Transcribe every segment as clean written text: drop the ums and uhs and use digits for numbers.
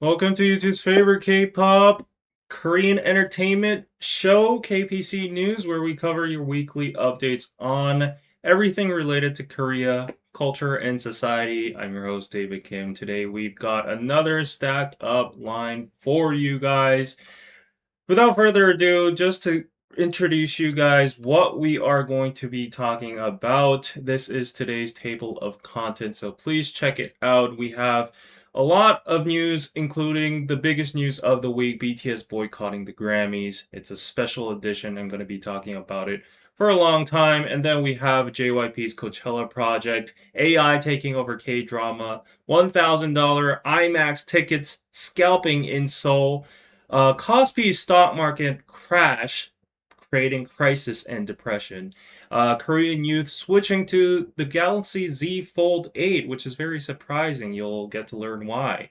Welcome to YouTube's favorite K-pop Korean entertainment show, KPC News, where we cover your weekly updates on everything related to Korea, culture, and society. I'm your host, David Kim. Today we've got another stacked up line for you guys. Without further ado, just to introduce you guys what we are going to be talking about. This is today's table of contents, so please check it out. We have a lot of news, including the biggest news of the week, BTS boycotting the Grammys. It's a special edition. I'm going to be talking about it for a long time. And then we have JYP's Coachella project, AI taking over K-drama, $1,000 IMAX tickets scalping in Seoul, KOSPI's stock market crash, creating crisis and depression. Korean youth switching to the Galaxy Z Fold 8, which is very surprising. You'll get to learn why.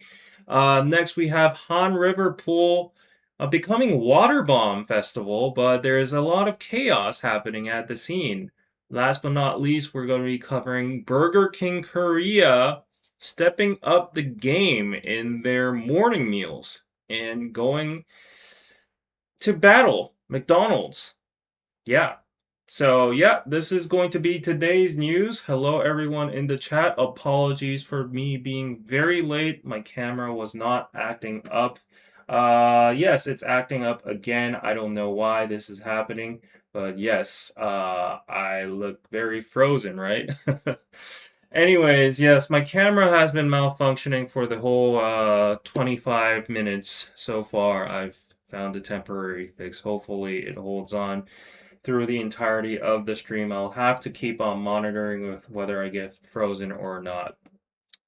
Next, we have Han River Pool becoming water bomb festival, but there's a lot of chaos happening at the scene. Last but not least, we're going to be covering Burger King Korea stepping up the game in their morning meals and going to battle McDonald's. Yeah. So, yeah, this is going to be today's news. Hello, everyone in the chat. Apologies for me being very late. My camera was not acting up. Yes, it's acting up again. I don't know why this is happening, but yes, I look very frozen, right? Anyways, yes, my camera has been malfunctioning for the whole 25 minutes so far. I've found a temporary fix. Hopefully it holds on through the entirety of the stream. I'll have to keep on monitoring with whether I get frozen or not.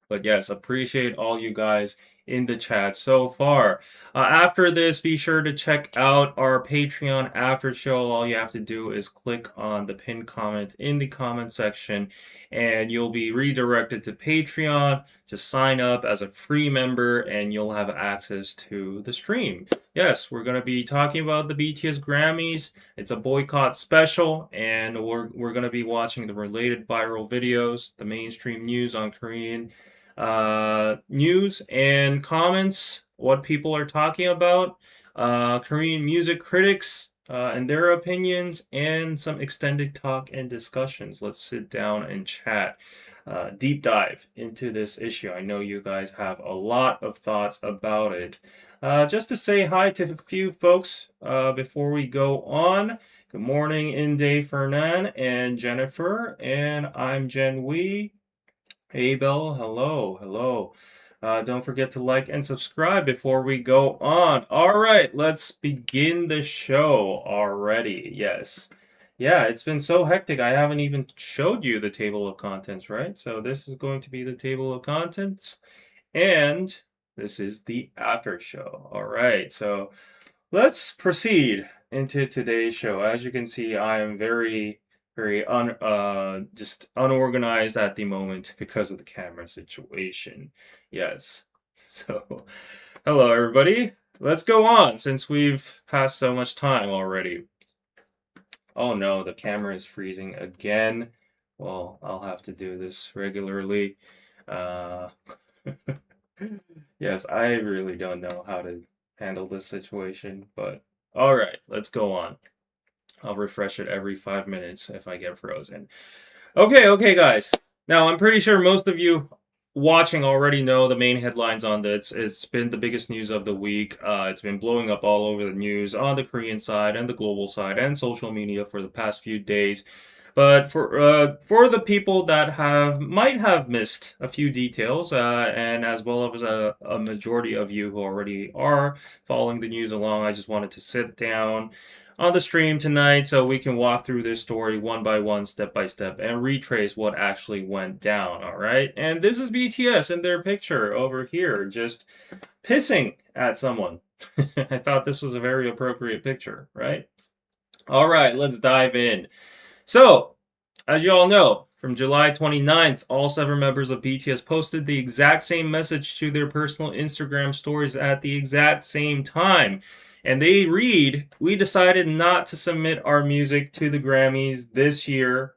But yes, appreciate all you guys in the chat so far. After this, be sure to check out our Patreon after show. All you have to do is click on the pinned comment in the comment section and you'll be redirected to Patreon. Just sign up as a free member and you'll have access to the stream. Yes, we're going to be talking about the BTS Grammys. It's a boycott special, and we're going to be watching the related viral videos, the mainstream news on Korean news and comments, what people are talking about, Korean music critics and their opinions, and some extended talk and discussions. Let's sit down and chat. Deep dive into this issue. I know you guys have a lot of thoughts about it. Just to say hi to a few folks before we go on. Good morning, Inde Fernan and Jennifer, and I'm Jen Wee. Abel, hello. Don't forget to like and subscribe before we go on. All right, let's begin the show already. Yes. Yeah, it's been so hectic. I haven't even showed you the table of contents, right? So this is going to be the table of contents, and this is the after show. All right, so let's proceed into today's show. As you can see, I am very just unorganized at the moment because of the camera situation. Yes. So, hello everybody. Let's go on since we've passed so much time already. Oh no, the camera is freezing again. Well, I'll have to do this regularly. Yes, I really don't know how to handle this situation, but all right, let's go on. I'll refresh it every 5 minutes if I get frozen. Okay, guys. Now, I'm pretty sure most of you watching already know the main headlines on this. It's been the biggest news of the week. It's been blowing up all over the news on the Korean side and the global side and social media for the past few days. But for the people that might have missed a few details, and as well as a majority of you who already are following the news along, I just wanted to sit down on the stream tonight so we can walk through this story one by one, step by step, and retrace what actually went down, all right? And this is BTS in their picture over here, just pissing at someone. I thought this was a very appropriate picture, right? All right, let's dive in. So, as you all know, from July 29th, all 7 members of BTS posted the exact same message to their personal Instagram stories at the exact same time. And they read, "We decided not to submit our music to the Grammys this year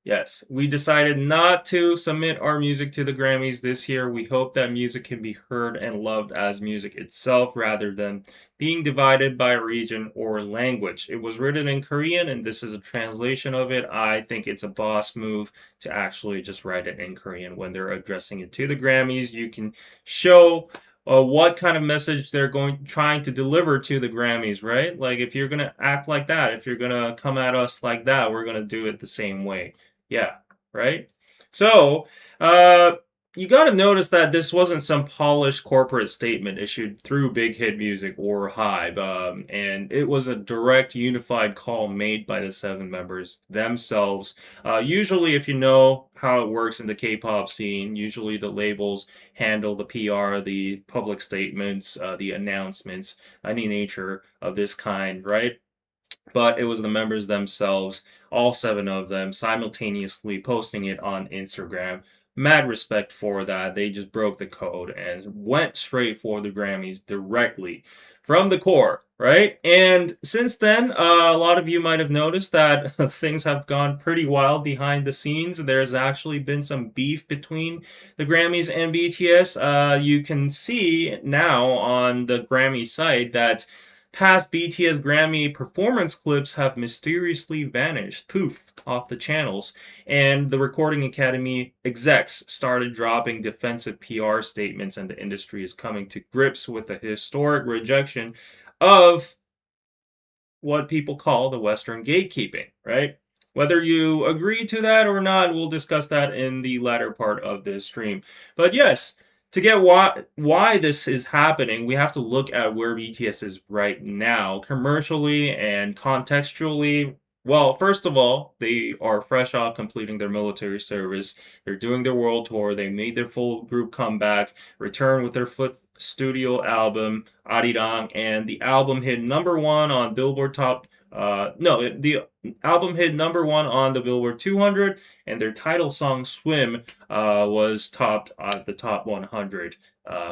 Yes, we decided not to submit our music to the Grammys this year. We hope that music can be heard and loved as music itself rather than being divided by region or language. It was written in Korean and this is a translation of it. I think it's a boss move to actually just write it in Korean when they're addressing it to the Grammys. You can show what kind of message they're trying to deliver to the Grammys, right? Like if you're gonna act like that, if you're gonna come at us like that, we're gonna do it the same way. Yeah, right? So, you got to notice that this wasn't some polished corporate statement issued through Big Hit Music or Hybe, and it was a direct, unified call made by the seven members themselves. Usually, if you know how it works in the K-pop scene, usually the labels handle the PR, the public statements, the announcements, any nature of this kind, right? But it was the members themselves, all seven of them, simultaneously posting it on Instagram. Mad respect for that. They just broke the code and went straight for the Grammys directly from the core, right? And since then, a lot of you might have noticed that things have gone pretty wild behind the scenes. There's actually been some beef between the Grammys and BTS. You can see now on the Grammy site that past BTS Grammy performance clips have mysteriously vanished, poof, off the channels, and the Recording Academy execs started dropping defensive PR statements, and the industry is coming to grips with the historic rejection of what people call the Western gatekeeping, right? Whether you agree to that or not, we'll discuss that in the latter part of this stream. But yes, to get why this is happening, we have to look at where BTS is right now, commercially and contextually. Well, first of all, they are fresh off completing their military service. They're doing their world tour. They made their full group comeback, return with their studio album Arirang, and the album hit number one on Billboard Top. No, the album hit number one on the Billboard 200, and their title song "Swim" was topped at the top 100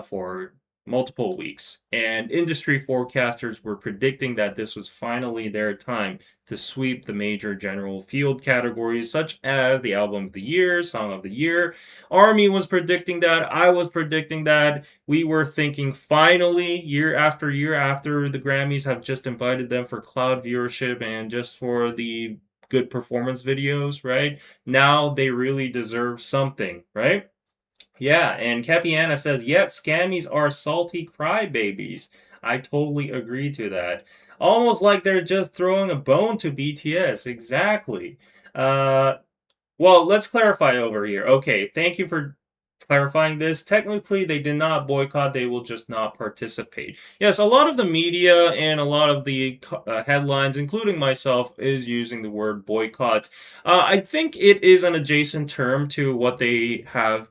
for multiple weeks. And industry forecasters were predicting that this was finally their time to sweep the major general field categories, such as the album of the year, song of the year. Army was predicting that. I was predicting that. We were thinking finally, year after the Grammys have just invited them for cloud viewership and just for the good performance videos, right? Now they really deserve something, right? Yeah, and Capiana says, yep, scammies are salty crybabies. I totally agree to that. Almost like they're just throwing a bone to BTS. Exactly. Uh, well, let's clarify over here. Okay, thank you for clarifying this. Technically, they did not boycott, they will just not participate. Yes, a lot of the media and a lot of the headlines, including myself, is using the word boycott. I think it is an adjacent term to what they have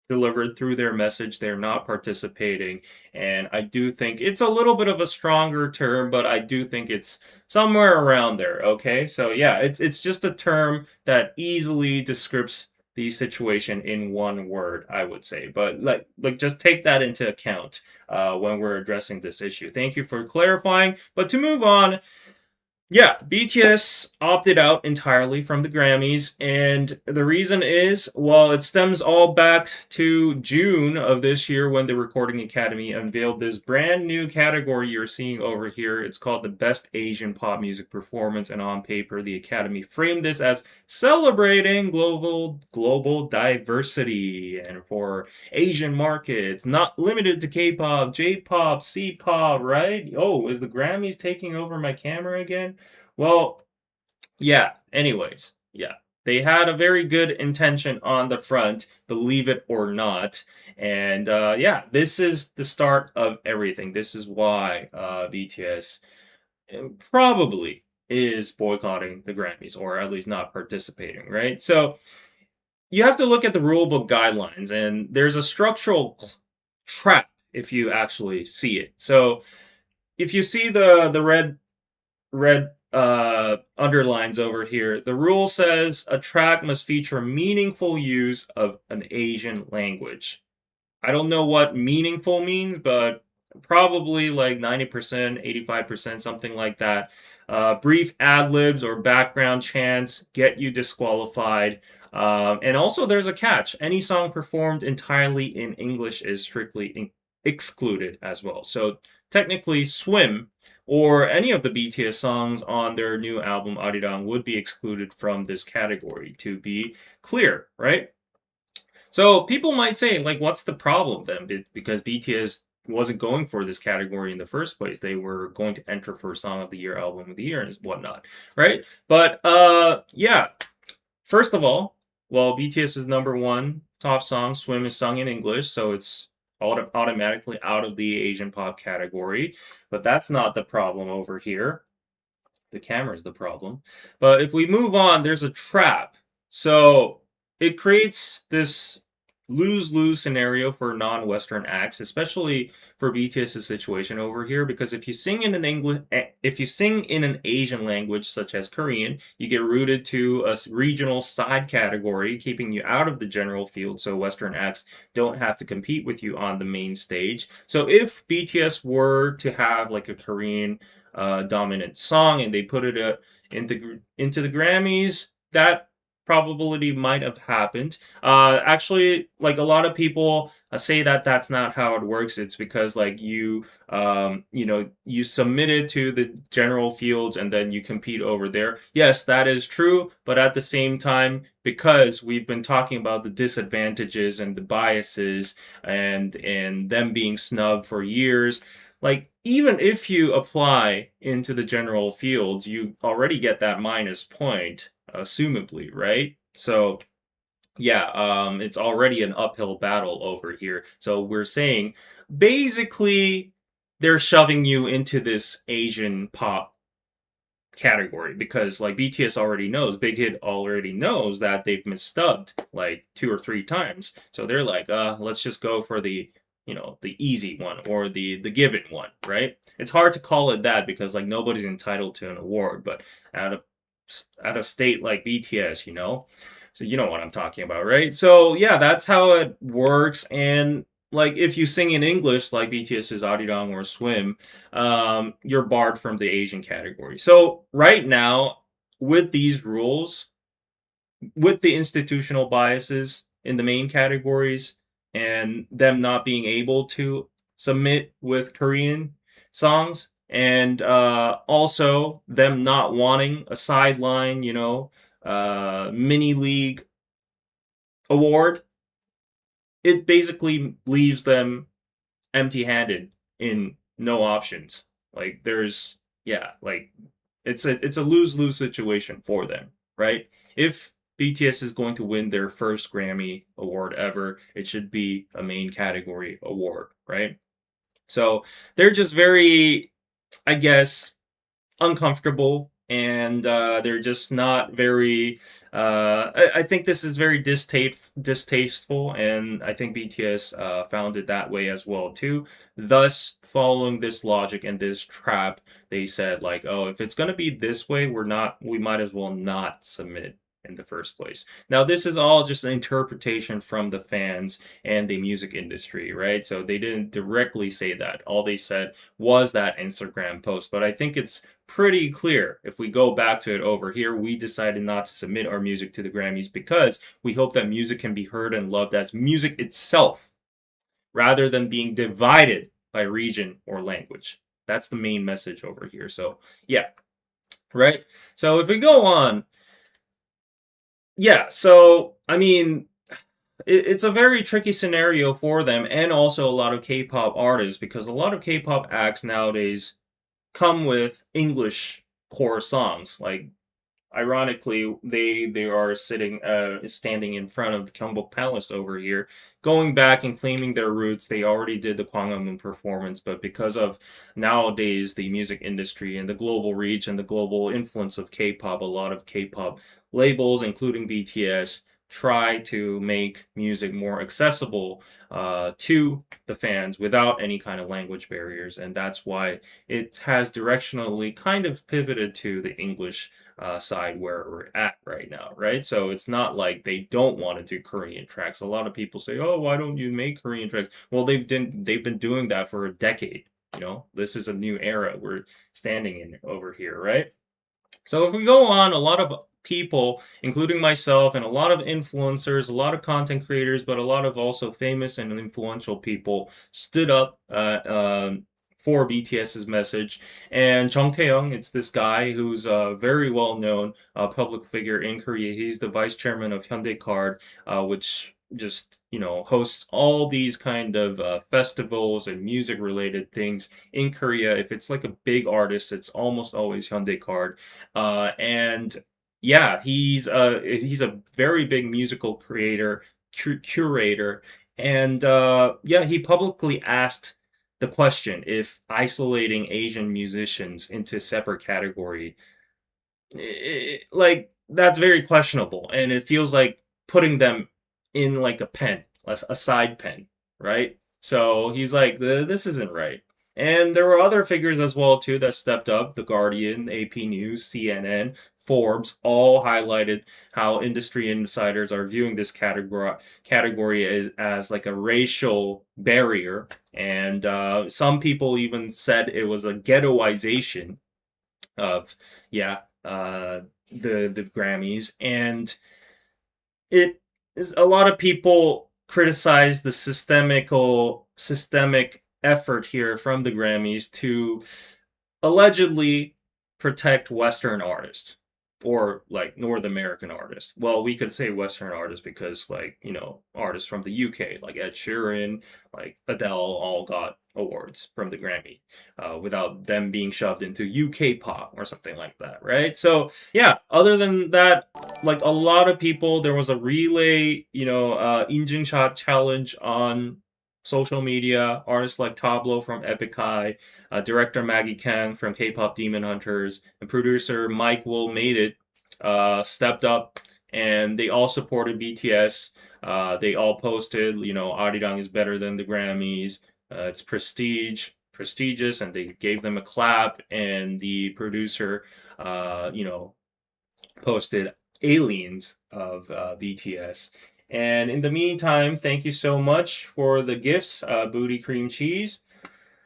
delivered through their message. They're not participating, and I do think it's a little bit of a stronger term, but I do think it's somewhere around there. Okay, so yeah, it's just a term that easily describes the situation in one word, I would say. But like just take that into account when we're addressing this issue. Thank you for clarifying. But to move on, yeah, BTS opted out entirely from the Grammys, and the reason is, well, it stems all back to June of this year when the Recording Academy unveiled this brand new category you're seeing over here. It's called the Best Asian Pop Music Performance, and on paper, the Academy framed this as celebrating global diversity and for Asian markets, not limited to K-pop, J-pop, C-pop, right? Oh, is the Grammys taking over my camera again? Well, yeah, anyways, yeah. They had a very good intention on the front, believe it or not. And yeah, this is the start of everything. This is why BTS probably is boycotting the Grammys, or at least not participating, right? So you have to look at the rulebook guidelines, and there's a structural trap if you actually see it. So if you see the red underlines over here, the rule says a track must feature meaningful use of an Asian language. I don't know what meaningful means, but probably like 90%, 85%, something like that. Brief ad libs or background chants get you disqualified. And also, there's a catch. Any song performed entirely in English is strictly excluded as well. So, technically, Swim or any of the BTS songs on their new album, Arirang, would be excluded from this category, to be clear, right? So people might say, like, what's the problem then? Because BTS wasn't going for this category in the first place. They were going to enter for Song of the Year, Album of the Year, and whatnot, right? But yeah. First of all, well, BTS's number one top song, "Swim," is sung in English, so it's automatically out of the Asian pop category. But that's not the problem over here. The camera is the problem. But if we move on, there's a trap. So it creates this lose-lose scenario for non-Western acts, especially for BTS's situation over here, because if you sing in an Asian language such as Korean, you get routed to a regional side category, keeping you out of the general field, so Western acts don't have to compete with you on the main stage. So if BTS were to have like a Korean dominant song and they put it into the Grammys, that probability might have happened. Actually, like a lot of people say that that's not how it works. It's because like you submit it to the general fields and then you compete over there. Yes, that is true, but at the same time, because we've been talking about the disadvantages and the biases and them being snubbed for years, like even if you apply into the general fields, you already get that minus point, assumably, right? So yeah, it's already an uphill battle over here. So we're saying basically they're shoving you into this Asian pop category because like BTS already knows, Big Hit already knows that they've misstubbed like 2 or 3 times. So they're like, let's just go for the easy one or the given one, right? It's hard to call it that because like nobody's entitled to an award, but at a state like BTS, so you know what I'm talking about, right? So yeah, that's how it works. And like if you sing in English like BTS's Arirang or Swim, you're barred from the Asian category. So right now, with these rules, with the institutional biases in the main categories and them not being able to submit with Korean songs, and also them not wanting a sideline, mini league award, it basically leaves them empty handed in no options. Like there's yeah, like it's a lose-lose situation for them, right? If BTS is going to win their first Grammy award ever, it should be a main category award, right? So they're just very, I guess, uncomfortable and they're just not very I think this is very distasteful, and I think BTS found it that way as well too. Thus, following this logic and this trap, they said like, oh, if it's going to be this way, we might as well not submit in the first place. Now this is all just an interpretation from the fans and the music industry, right? So they didn't directly say that. All they said was that Instagram post, but I think it's pretty clear. If we go back to it over here, we decided not to submit our music to the Grammys because we hope that music can be heard and loved as music itself rather than being divided by region or language. That's the main message over here. So, yeah, right? So, if we go on, yeah, so, I mean, it's a very tricky scenario for them and also a lot of K-pop artists because a lot of K-pop acts nowadays come with English core songs. Like ironically, they are standing in front of the Gyeongbok Palace over here, going back and claiming their roots. They already did the Gwanghwamun performance, but because of nowadays the music industry and the global reach and the global influence of K-pop, a lot of K-pop labels, including BTS, try to make music more accessible to the fans without any kind of language barriers, and that's why it has directionally kind of pivoted to the English side where we're at right now, right? So it's not like they don't want to do Korean tracks. A lot of people say, "Oh, why don't you make Korean tracks?" Well, they've been doing that for a decade. You know, this is a new era we're standing in over here, right? So if we go on, a lot of people, including myself and a lot of influencers, a lot of content creators, but a lot of also famous and influential people stood up for BTS's message. And Jung Tae-young, it's this guy who's a very well-known public figure in Korea. He's the vice chairman of Hyundai Card, which just hosts all these kind of festivals and music related things in Korea. If it's like a big artist, it's almost always Hyundai Card. And yeah, he's a very big musical creator, curator, and yeah, he publicly asked the question if isolating Asian musicians into separate category, like that's very questionable, and it feels like putting them in like a pen, a side pen, right? So he's like, this isn't right. And there were other figures as well too that stepped up. The Guardian, AP News, CNN, Forbes all highlighted how industry insiders are viewing this category as like a racial barrier, and some people even said it was a ghettoization of yeah the Grammys, and it is a lot of people criticize the systemic effort here from the Grammys to allegedly protect Western artists or like North American artists. Well, we could say Western artists because, like, artists from the UK, like Ed Sheeran, like Adele, all got awards from the Grammy without them being shoved into UK pop or something like that, right? So, yeah, other than that, like a lot of people, there was a relay, 인증샷 challenge on social media. Artists like Tablo from Epic High, director Maggie Kang from K-pop Demon Hunters, and producer Mike Will Made It stepped up, and they all supported BTS. They all posted, Arirang is better than the Grammys. It's prestigious, and they gave them a clap. And the producer, posted Aliens of BTS. And in the meantime, thank you so much for the gifts, Booty Cream Cheese.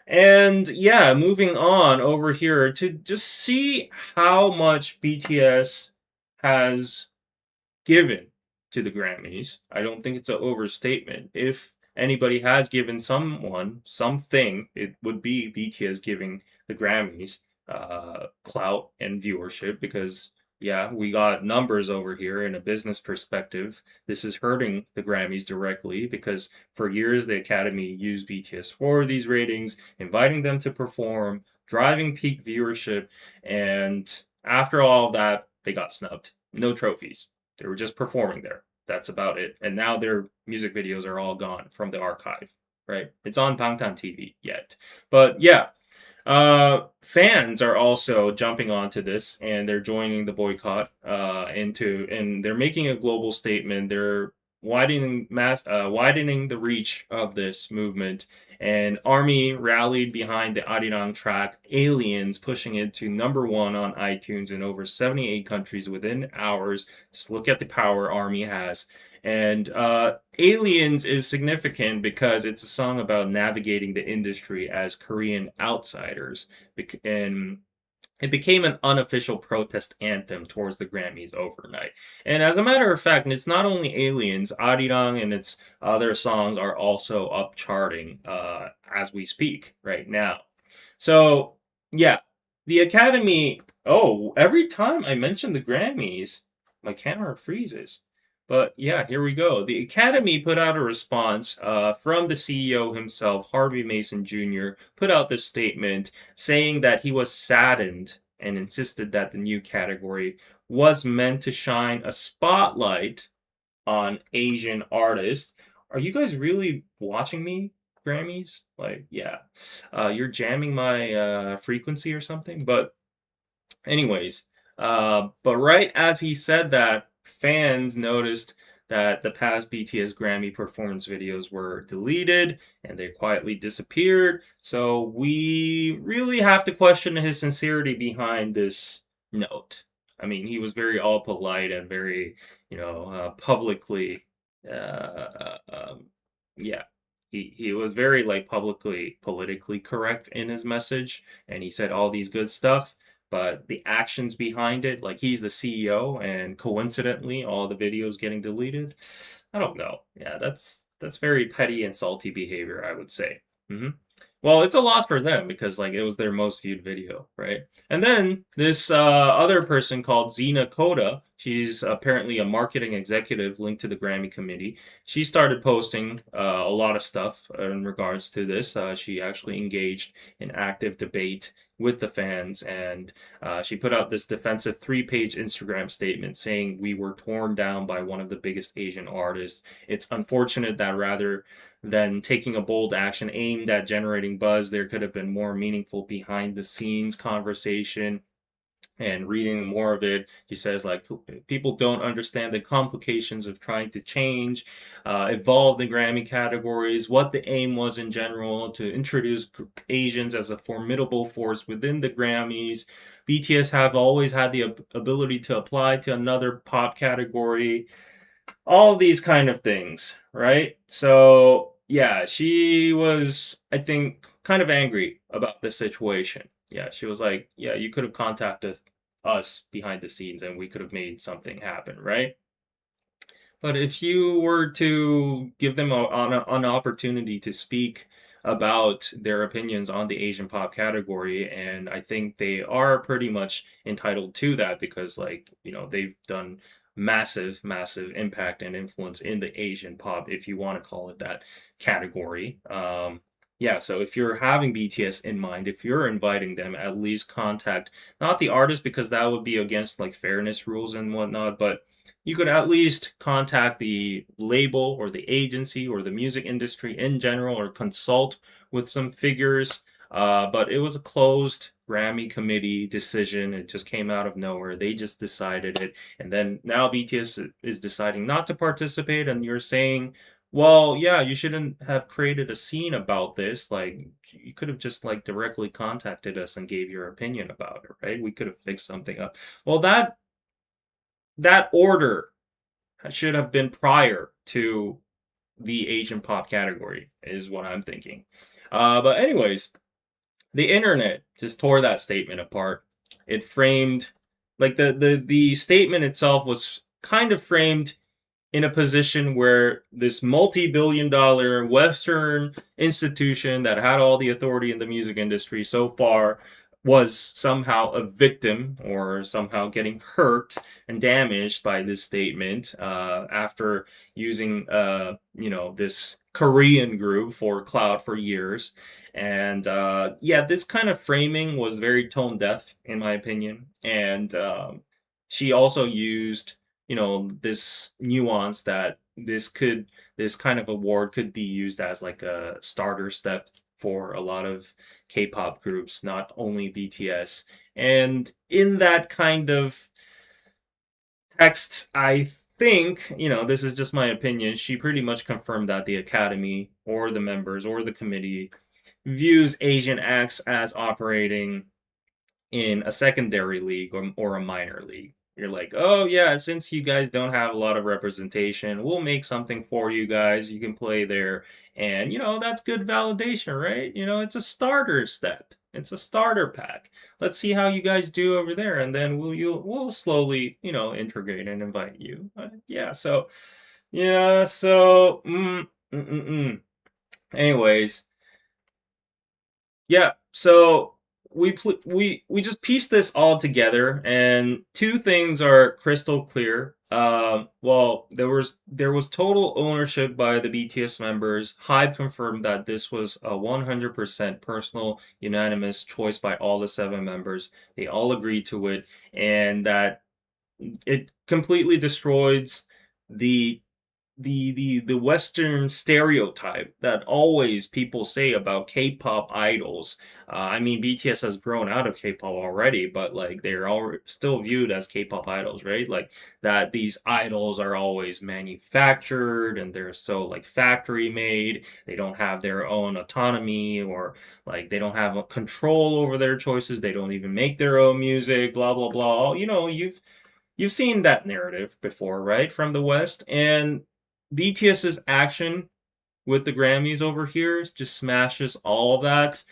And yeah, moving on over here to just see how much BTS has given to the Grammys. I don't think it's an overstatement. If anybody has given someone something, it would be BTS giving the Grammys clout and viewership, because yeah, we got numbers over here in a business perspective. This is hurting the Grammys directly because for years the Academy used BTS for these ratings, inviting them to perform, driving peak viewership, and after all of that, they got snubbed. No trophies. They were just performing there. That's about it. And now their music videos are all gone from the archive, right? It's on Bangtan TV yet. But yeah, fans are also jumping onto this, and they're joining the boycott and they're making a global statement. They're widening the reach of this movement, and Army rallied behind the Arirang track Aliens, pushing it to #1 on iTunes in over 78 countries within hours. Just look at the power Army has. And Aliens is significant because it's a song about navigating the industry as Korean outsiders, and it became an unofficial protest anthem towards the Grammys overnight. And as a matter of fact, it's not only Aliens, Arirang and its other songs are also up charting as we speak right now. So, yeah, the Academy. Oh, every time I mention the Grammys, my camera freezes. But yeah, here we go. The Academy put out a response from the CEO himself, Harvey Mason Jr., put out this statement saying that he was saddened and insisted that the new category was meant to shine a spotlight on Asian artists. Are you guys really watching me, Grammys? Like, yeah. You're jamming my frequency or something? But anyways, but right as he said that, fans noticed that the past BTS Grammy performance videos were deleted and they quietly disappeared. So we really have to question his sincerity behind this note. I mean, he was very all polite and very, publicly, yeah, he was very like publicly politically correct in his message, and he said all these good stuff. But the actions behind it, like he's the CEO, and coincidentally, all the videos getting deleted. I don't know. Yeah, that's very petty and salty behavior, I would say. hmm Well, it's a loss for them because like it was their most viewed video, right? And then this other person called Zena Koda, she's apparently a marketing executive linked to the Grammy committee. She started posting a lot of stuff in regards to this. She actually engaged in active debate with the fans, and she put out this defensive 3-page Instagram statement saying we were torn down by one of the biggest Asian artists. It's unfortunate that rather than taking a bold action aimed at generating buzz, there could have been more meaningful behind the scenes conversation. And reading more of it, he says like people don't understand the complications of trying to change, evolve the Grammy categories, what the aim was in general to introduce Asians as a formidable force within the Grammys. BTS have always had the ability to apply to another pop category, all these kind of things, right? So yeah, she was, I think, kind of angry about the situation. Yeah, she was like, yeah, you could have contacted us behind the scenes and we could have made something happen, right? But if you were to give them an opportunity to speak about their opinions on the Asian pop category, and I think they are pretty much entitled to that because, like, they've done massive, massive impact and influence in the Asian pop, if you want to call it that category. Yeah, so if you're having BTS in mind, if you're inviting them, at least contact not the artist because that would be against like fairness rules and whatnot, but you could at least contact the label or the agency or the music industry in general or consult with some figures. But it was a closed Grammy committee decision. It just came out of nowhere. They just decided it. And then now BTS is deciding not to participate. And you're saying, well, yeah, you shouldn't have created a scene about this. Like, you could have just like directly contacted us and gave your opinion about it, right? We could have fixed something up. Well, that order should have been prior to the Asian pop category, is what I'm thinking. But anyways, the internet just tore that statement apart. It framed like the statement itself was kind of framed in a position where this multi-billion-dollar Western institution that had all the authority in the music industry so far was somehow a victim or somehow getting hurt and damaged by this statement after using this Korean group for clout for years. And yeah, this kind of framing was very tone deaf in my opinion. And she also used this nuance that this kind of award could be used as like a starter step for a lot of K-pop groups, not only BTS. And in that kind of text, I think, this is just my opinion, she pretty much confirmed that the Academy or the members or the committee views Asian acts as operating in a secondary league or a minor league. You're like, oh yeah, since you guys don't have a lot of representation, we'll make something for you guys. You can play there. And that's good validation, right? It's a starter step. It's a starter pack. Let's see how you guys do over there, and then we'll slowly, integrate and invite you. Yeah, so yeah, so anyways, yeah, so we just pieced this all together, and two things are crystal clear. Well, there was total ownership by the BTS members. Hybe confirmed that this was a 100% personal, unanimous choice by all the 7 members. They all agreed to it, and that it completely destroys the the Western stereotype that always people say about K-pop idols. I mean, BTS has grown out of K-pop already, but like they're all still viewed as K-pop idols, right? Like that these idols are always manufactured and they're so like factory made. They don't have their own autonomy or like they don't have a control over their choices. They don't even make their own music. Blah blah blah. You know, you've seen that narrative before, right? From the West. And BTS's action with the Grammys over here just smashes all of that.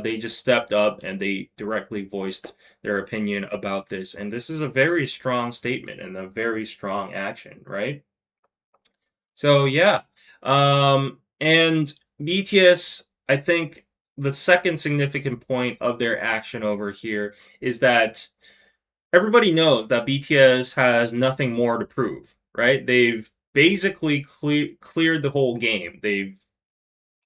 They just stepped up and they directly voiced their opinion about this. And this is a very strong statement and a very strong action, right? So, yeah. And BTS, I think the second significant point of their action over here is that everybody knows that BTS has nothing more to prove, right? They've basically cleared the whole game. They've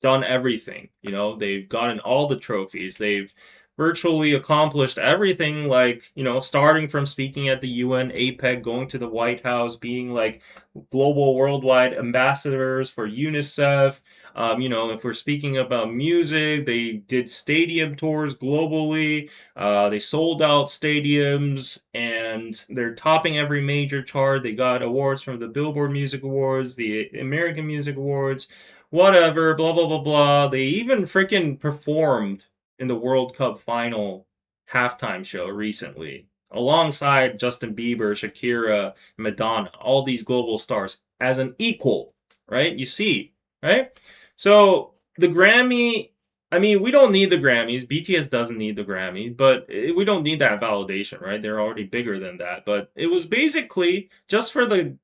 done everything. You know, they've gotten all the trophies. They've virtually accomplished everything, like, you know, starting from speaking at the UN, APEC, going to the White House, being like global worldwide ambassadors for UNICEF. You know, if we're speaking about music, they did stadium tours globally. They sold out stadiums and they're topping every major chart. They got awards from the Billboard Music Awards, the American Music Awards, whatever, blah, blah, blah, blah. They even freaking performed in the World Cup final halftime show recently, alongside Justin Bieber, Shakira, Madonna, all these global stars as an equal, right? You see, right? So the Grammy, I mean, we don't need the Grammys. BTS doesn't need the Grammy, but we don't need that validation, right? They're already bigger than that. But it was basically just for the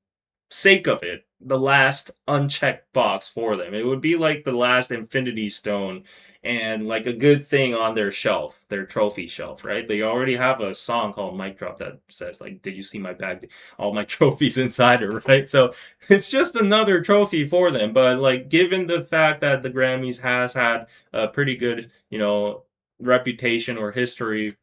sake of it, the last unchecked box for them. It would be like the last Infinity Stone and like a good thing on their shelf, their trophy shelf, right? They already have a song called Mic Drop that says like, "Did you see my bag? All my trophies inside it," right? So it's just another trophy for them. But like, given the fact that the Grammys has had a pretty good, you know, reputation or history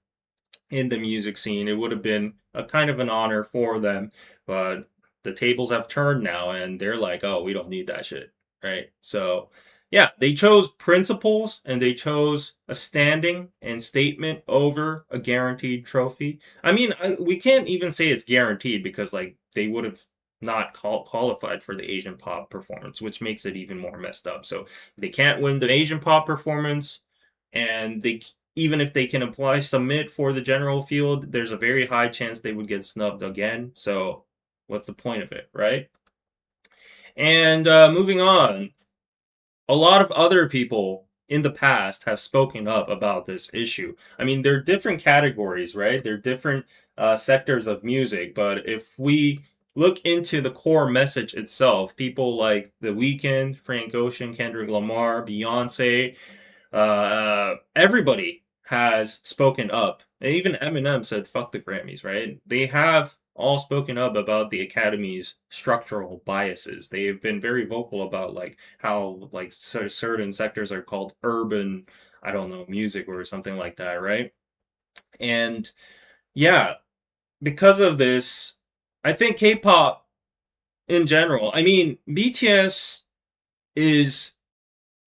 in the music scene, it would have been a kind of an honor for them. But the tables have turned now and they're like, oh, we don't need that shit. Right. So, yeah, they chose principles and they chose a standing and statement over a guaranteed trophy. I mean, we can't even say it's guaranteed because, like, they would have not qualified for the Asian pop performance, which makes it even more messed up. So they can't win the Asian pop performance, and they even if they can apply submit for the general field, there's a very high chance they would get snubbed again. So what's the point of it, right? And moving on, a lot of other people in the past have spoken up about this issue. I mean, there are different categories, right? There are different sectors of music, but if we look into the core message itself, people like The Weeknd, Frank Ocean, Kendrick Lamar, Beyonce, everybody has spoken up. And even Eminem said, fuck the Grammys, right? They have all spoken up about the Academy's structural biases. They have been very vocal about like how like certain sectors are called urban, I don't know, music or something like that, right? And yeah, because of this, I think K-pop in general, I mean, BTS is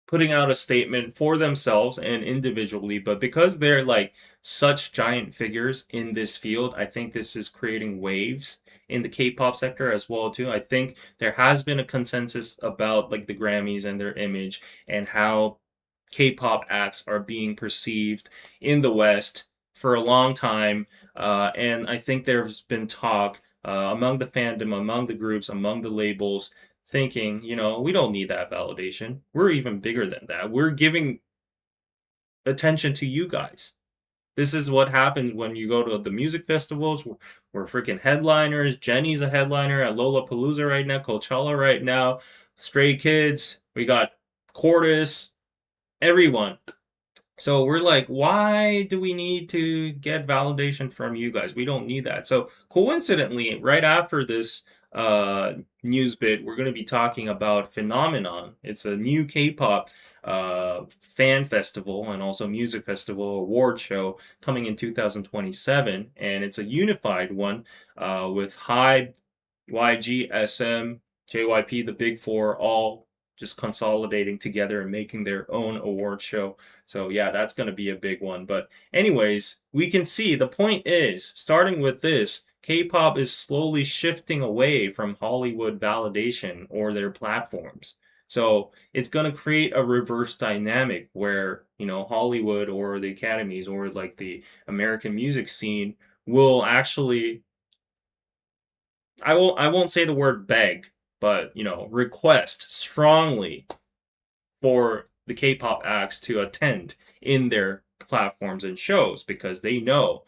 putting out a statement for themselves and individually, but because they're like such giant figures in this field, I think this is creating waves in the K-pop sector as well too. I think there has been a consensus about like the Grammys and their image and how K-pop acts are being perceived in the West for a long time, and I think there's been talk among the fandom, among the groups, among the labels, thinking, you know, we don't need that validation. We're even bigger than that. We're giving attention to you guys. This is what happens when you go to the music festivals. We're freaking headliners. Jenny's a headliner at Lollapalooza right now, Coachella right now, Stray Kids. We got Chorus, everyone. So we're like, why do we need to get validation from you guys? We don't need that. So coincidentally, right after this news bit, we're going to be talking about Phenomenon. It's a new K-pop fan festival and also music festival award show coming in 2027, and it's a unified one with Hybe, YG, SM, JYP, the Big Four, all just consolidating together and making their own award show. So yeah, that's going to be a big one. But anyways, we can see the point is, starting with this, K-pop is slowly shifting away from Hollywood validation or their platforms. So it's going to create a reverse dynamic where, Hollywood or the academies or like the American music scene will actually, I won't say the word beg, but request strongly for the K-pop acts to attend in their platforms and shows because they know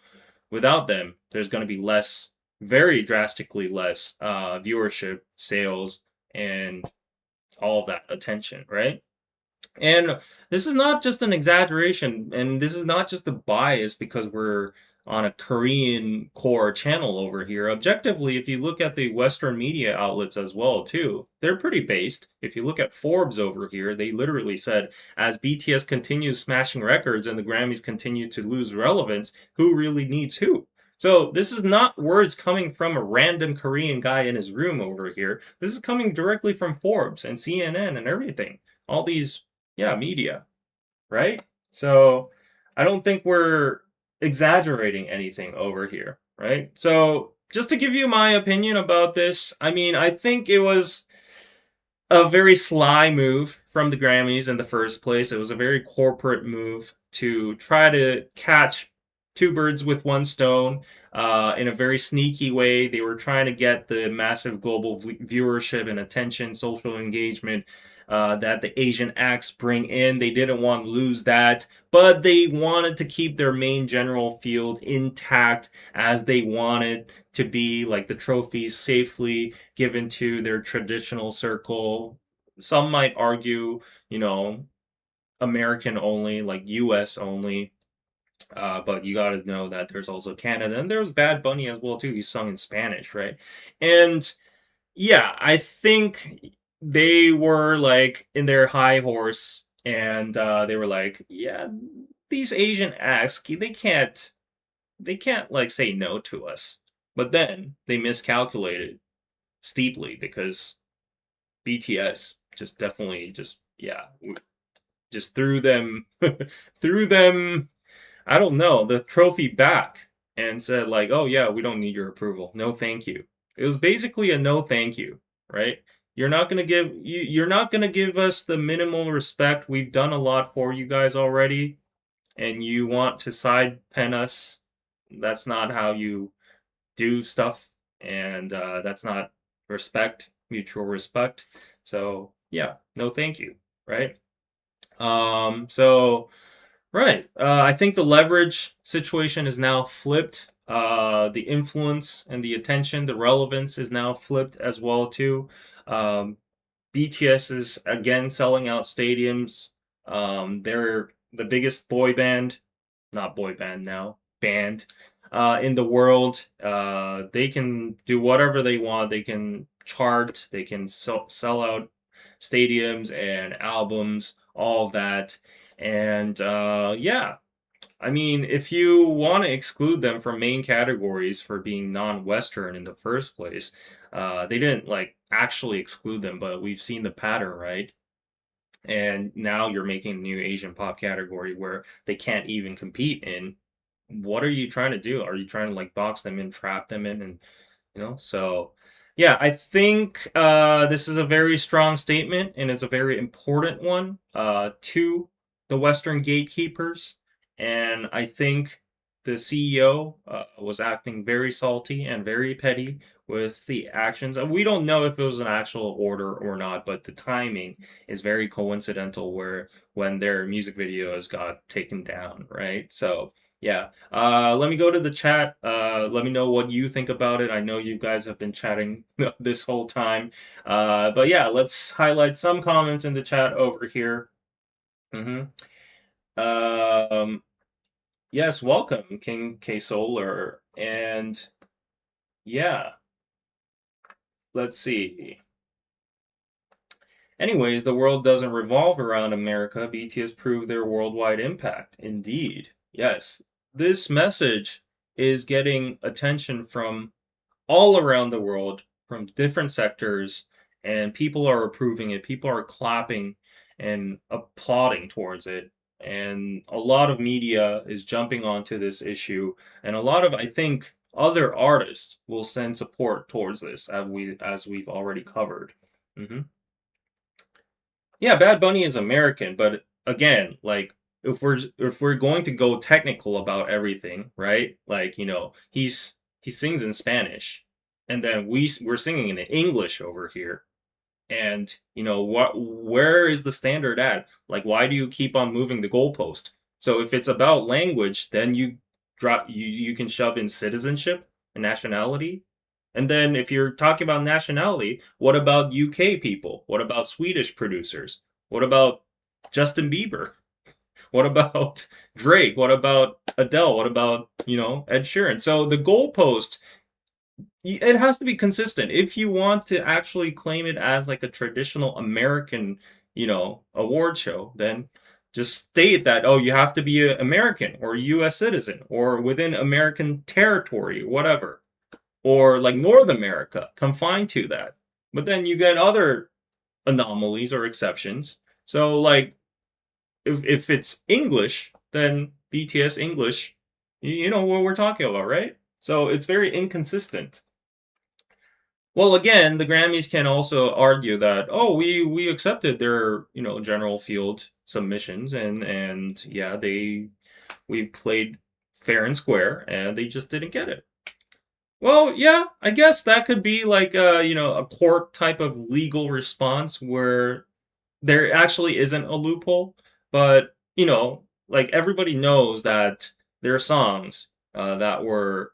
without them there's going to be less, very drastically less viewership, sales, and all of that attention, right? And this is not just an exaggeration, and this is not just a bias because we're on a Korean core channel over here. Objectively, if you look at the Western media outlets as well, too, they're pretty based. If you look at Forbes over here, they literally said, as BTS continues smashing records and the Grammys continue to lose relevance, who really needs who? So this is not words coming from a random Korean guy in his room over here. This is coming directly from Forbes and CNN and everything. All these, yeah, media, right? So I don't think we're exaggerating anything over here, right? So just to give you my opinion about this, I mean, I think it was a very sly move from the Grammys in the first place. It was a very corporate move to try to catch two birds with one stone in a very sneaky way. They were trying to get the massive global viewership and attention, social engagement that the Asian acts bring in. They didn't want to lose that, but they wanted to keep their main general field intact as they wanted to be like the trophies safely given to their traditional circle. Some might argue, American only, like US only. But you got to know that there's also Canada and there's Bad Bunny as well too. He's sung in Spanish, right? And yeah, I think they were like in their high horse and they were like, yeah, these Asian acts, they can't like say no to us. But then they miscalculated steeply because BTS just definitely just yeah, just threw them I don't know, the trophy back and said like, "Oh yeah, we don't need your approval. No, thank you." It was basically a no thank you, right? You're not going to give us the minimal respect. We've done a lot for you guys already and you want to side pen us. That's not how you do stuff and that's not respect, mutual respect. So, yeah, no thank you, right? So right. I think the leverage situation is now flipped. The influence and the attention, the relevance is now flipped as well too. BTS is again selling out stadiums. They're the biggest boy band, not boy band now, band in the world. They can do whatever they want. They can chart. They can sell out stadiums and albums, all of that. And yeah, I mean, if you want to exclude them from main categories for being non-Western in the first place, they didn't like actually exclude them, but we've seen the pattern, right? And now you're making a new Asian pop category where they can't even compete in. What are you trying to do? Are you trying to like box them in, trap them in, and so yeah, I think this is a very strong statement and it's a very important one to the Western gatekeepers. And I think the CEO was acting very salty and very petty with the actions. We don't know if it was an actual order or not, but the timing is very coincidental where when their music videos got taken down, right? So yeah. Let me go to the chat. Let me know what you think about it. I know you guys have been chatting this whole time. But yeah, let's highlight some comments in the chat over here. hmm yes, welcome, King K Solar. And yeah, let's see. Anyways, the world doesn't revolve around America. BTS proved their worldwide impact. Indeed. Yes. This message is getting attention from all around the world, from different sectors, and people are approving it. People are clapping and applauding towards it. And a lot of media is jumping onto this issue, and a lot of, I think, other artists will send support towards this, as we've already covered. Hmm. Yeah, Bad Bunny is American, but again, like if we're going to go technical about everything, right? Like, he sings in Spanish, and then we're singing in English over here. And where is the standard at? Like, why do you keep on moving the goalpost? So if it's about language, then you can shove in citizenship and nationality. And then if you're talking about nationality, what about UK people? What about Swedish producers? What about Justin Bieber? What about Drake? What about Adele? What about, Ed Sheeran? So the goalpost, it has to be consistent. If you want to actually claim it as like a traditional American, award show, then just state that, oh, you have to be an American or a US citizen or within American territory, whatever, or like North America, confined to that. But then you get other anomalies or exceptions. So like if it's English, then BTS English, you know what we're talking about, right? So it's very inconsistent. Well, again, the Grammys can also argue that, oh, we accepted their, general field submissions, and yeah, we played fair and square, and they just didn't get it. Well, yeah, I guess that could be like a court type of legal response where there actually isn't a loophole, but like everybody knows that there are songs that were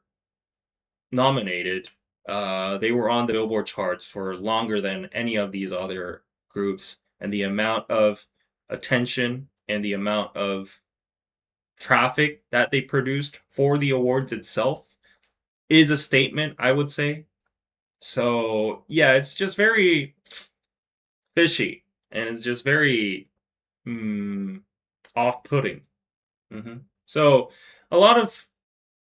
nominated. They were on the Billboard charts for longer than any of these other groups, and the amount of attention and the amount of traffic that they produced for the awards itself is a statement, I would say. So, yeah, it's just very fishy, and it's just very mm, off-putting. So, a lot of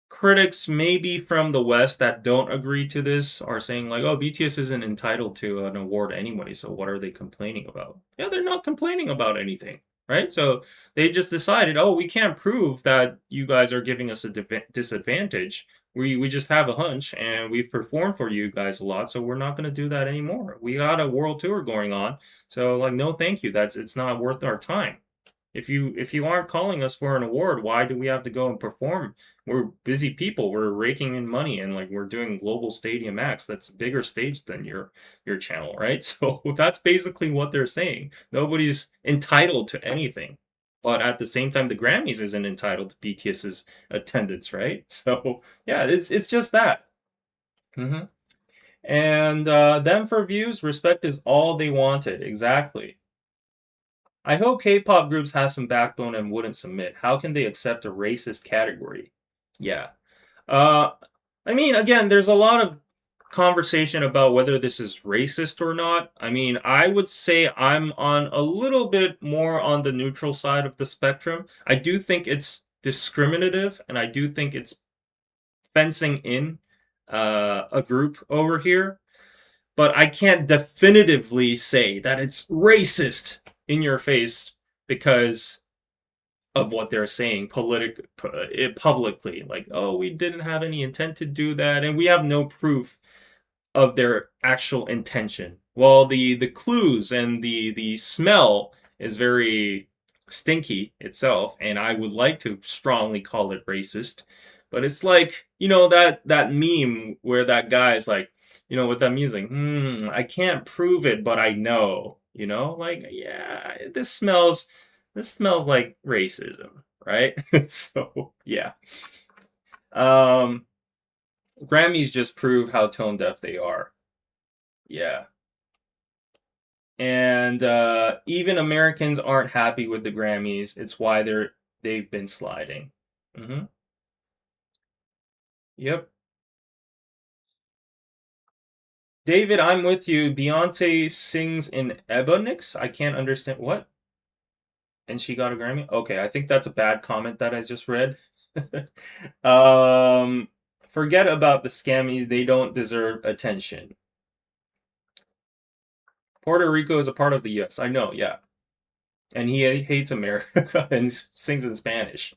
critics maybe from the West that don't agree to this are saying like, oh, BTS isn't entitled to an award anyway, so what are they complaining about? Yeah, they're not complaining about anything, right? So they just decided, oh, we can't prove that you guys are giving us a disadvantage. We just have a hunch, and we've performed for you guys a lot, so we're not going to do that anymore. We got a world tour going on, so like, no, thank you. It's not worth our time. If you aren't calling us for an award, why do we have to go and perform? We're busy people. We're raking in money, and like we're doing global stadium acts. That's a bigger stage than your channel, right? So that's basically what they're saying. Nobody's entitled to anything. But at the same time, the Grammys isn't entitled to BTS's attendance, right? So yeah, it's just that. Hmm. And them for views, respect is all they wanted. Exactly. I hope K-pop groups have some backbone and wouldn't submit. How can they accept a racist category? Yeah. Uh, I mean, again, there's a lot of conversation about whether this is racist or not. I mean, I would say I'm on a little bit more on the neutral side of the spectrum. I do think it's discriminative, and I do think it's fencing in a group over here, but I can't definitively say that it's racist in your face because of what they're saying publicly. Like, oh, we didn't have any intent to do that, and we have no proof of their actual intention. Well, the clues and the smell is very stinky itself, and I would like to strongly call it racist. But it's like, that meme where that guy is like, with that music, I can't prove it, but I know, like, yeah, this smells like racism, right? So yeah. Um Grammys just prove how tone deaf they are. Yeah. And even Americans aren't happy with the Grammys. It's why they've been sliding. Hmm. Yep. David, I'm with you. Beyonce sings in Ebonix. I can't understand what. And she got a Grammy? Okay, I think that's a bad comment that I just read. um Forget about the scammies. They don't deserve attention. Puerto Rico is a part of the US. I know, yeah. And he hates America and sings in Spanish.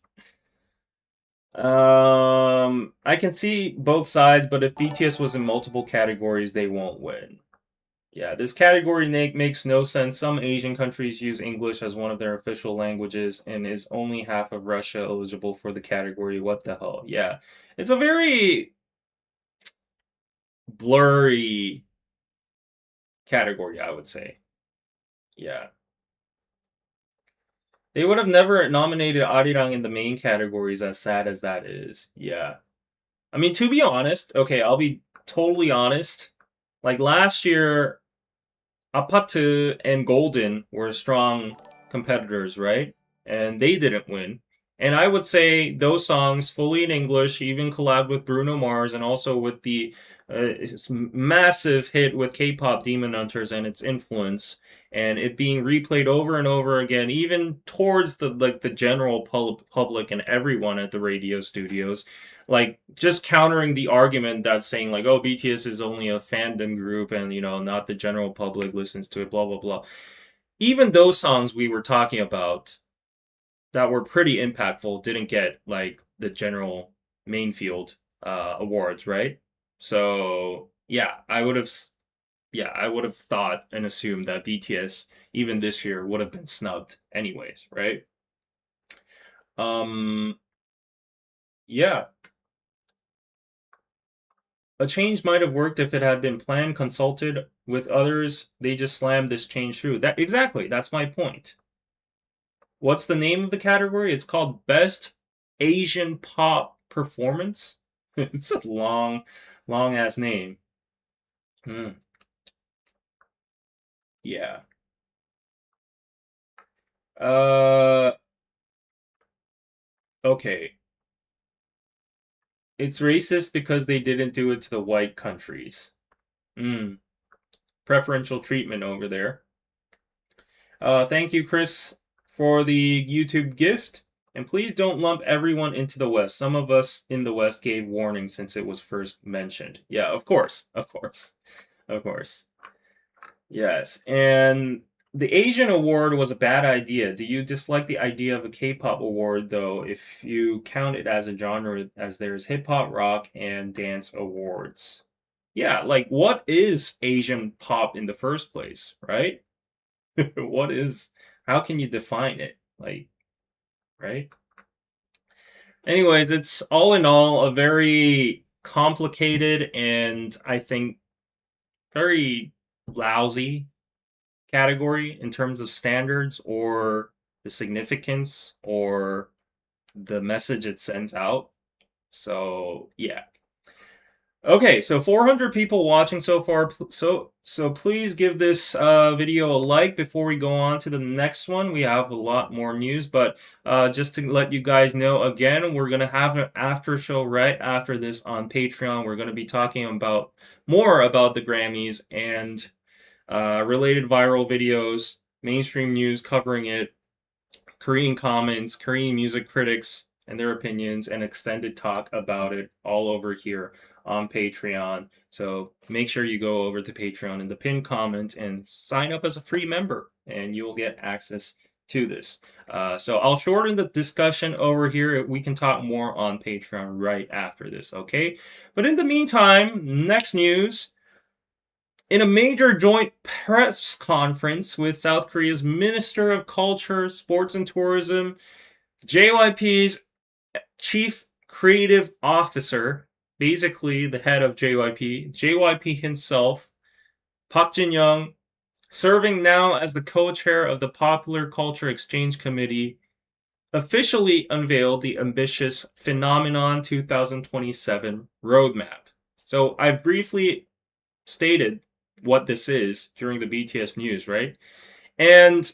I can see both sides, but if BTS was in multiple categories, they won't win. Yeah, this category makes no sense. Some Asian countries use English as one of their official languages, and is only half of Russia eligible for the category. What the hell? Yeah, it's a very blurry category, I would say. Yeah. They would have never nominated Arirang in the main categories, as sad as that is. Yeah. I mean, to be honest, okay, I'll be totally honest. Like last year, Apatu and Golden were strong competitors, right? And they didn't win. And I would say those songs, fully in English, even collabed with Bruno Mars and also with the massive hit with K-pop Demon Hunters and its influence, and it being replayed over and over again, even towards the general public and everyone at the radio studios, like just countering the argument that's saying like, oh, BTS is only a fandom group and not the general public listens to it, blah blah blah. Even those songs we were talking about that were pretty impactful didn't get like the general main field awards, right? So yeah, I would have thought and assumed that BTS even this year would have been snubbed anyways, right? Um, yeah, a change might have worked if it had been planned, consulted with others. They just slammed this change through. That exactly, that's my point. What's the name of the category? It's called Best Asian Pop Performance. It's a long ass name. Hmm. Yeah. Uh, okay. It's racist because they didn't do it to the white countries. Hmm. Preferential treatment over there. Thank you, Chris, for the YouTube gift. And please don't lump everyone into the West. Some of us in the West gave warning since it was first mentioned. Yeah, of course. Of course. Of course. Yes. And the Asian award was a bad idea. Do you dislike the idea of a K-pop award, though, if you count it as a genre, as there's hip hop, rock, and dance awards? Yeah, like what is Asian pop in the first place, right? What is, how can you define it? Like, right? Anyways, it's all in all a very complicated and I think very lousy category in terms of standards or the significance or the message it sends out. So, yeah. Okay, so 400 people watching so far. So please give this video a like before we go on to the next one. We have a lot more news, but just to let you guys know again, we're gonna have an after show right after this on Patreon. We're gonna be talking about more about the Grammys and related viral videos, mainstream news covering it, Korean comments, Korean music critics and their opinions, and extended talk about it all over here on Patreon. So make sure you go over to Patreon in the pinned comment and sign up as a free member, and you'll get access to this. So I'll shorten the discussion over here. We can talk more on Patreon right after this, okay? But in the meantime, next news. In a major joint press conference with South Korea's Minister of Culture, Sports and Tourism, JYP's Chief Creative Officer, basically the head of JYP himself, Park Jin-young, serving now as the co-chair of the Popular Culture Exchange Committee, officially unveiled the ambitious Phenomenon 2027 roadmap. So I've briefly stated what this is during the BTS news, right? And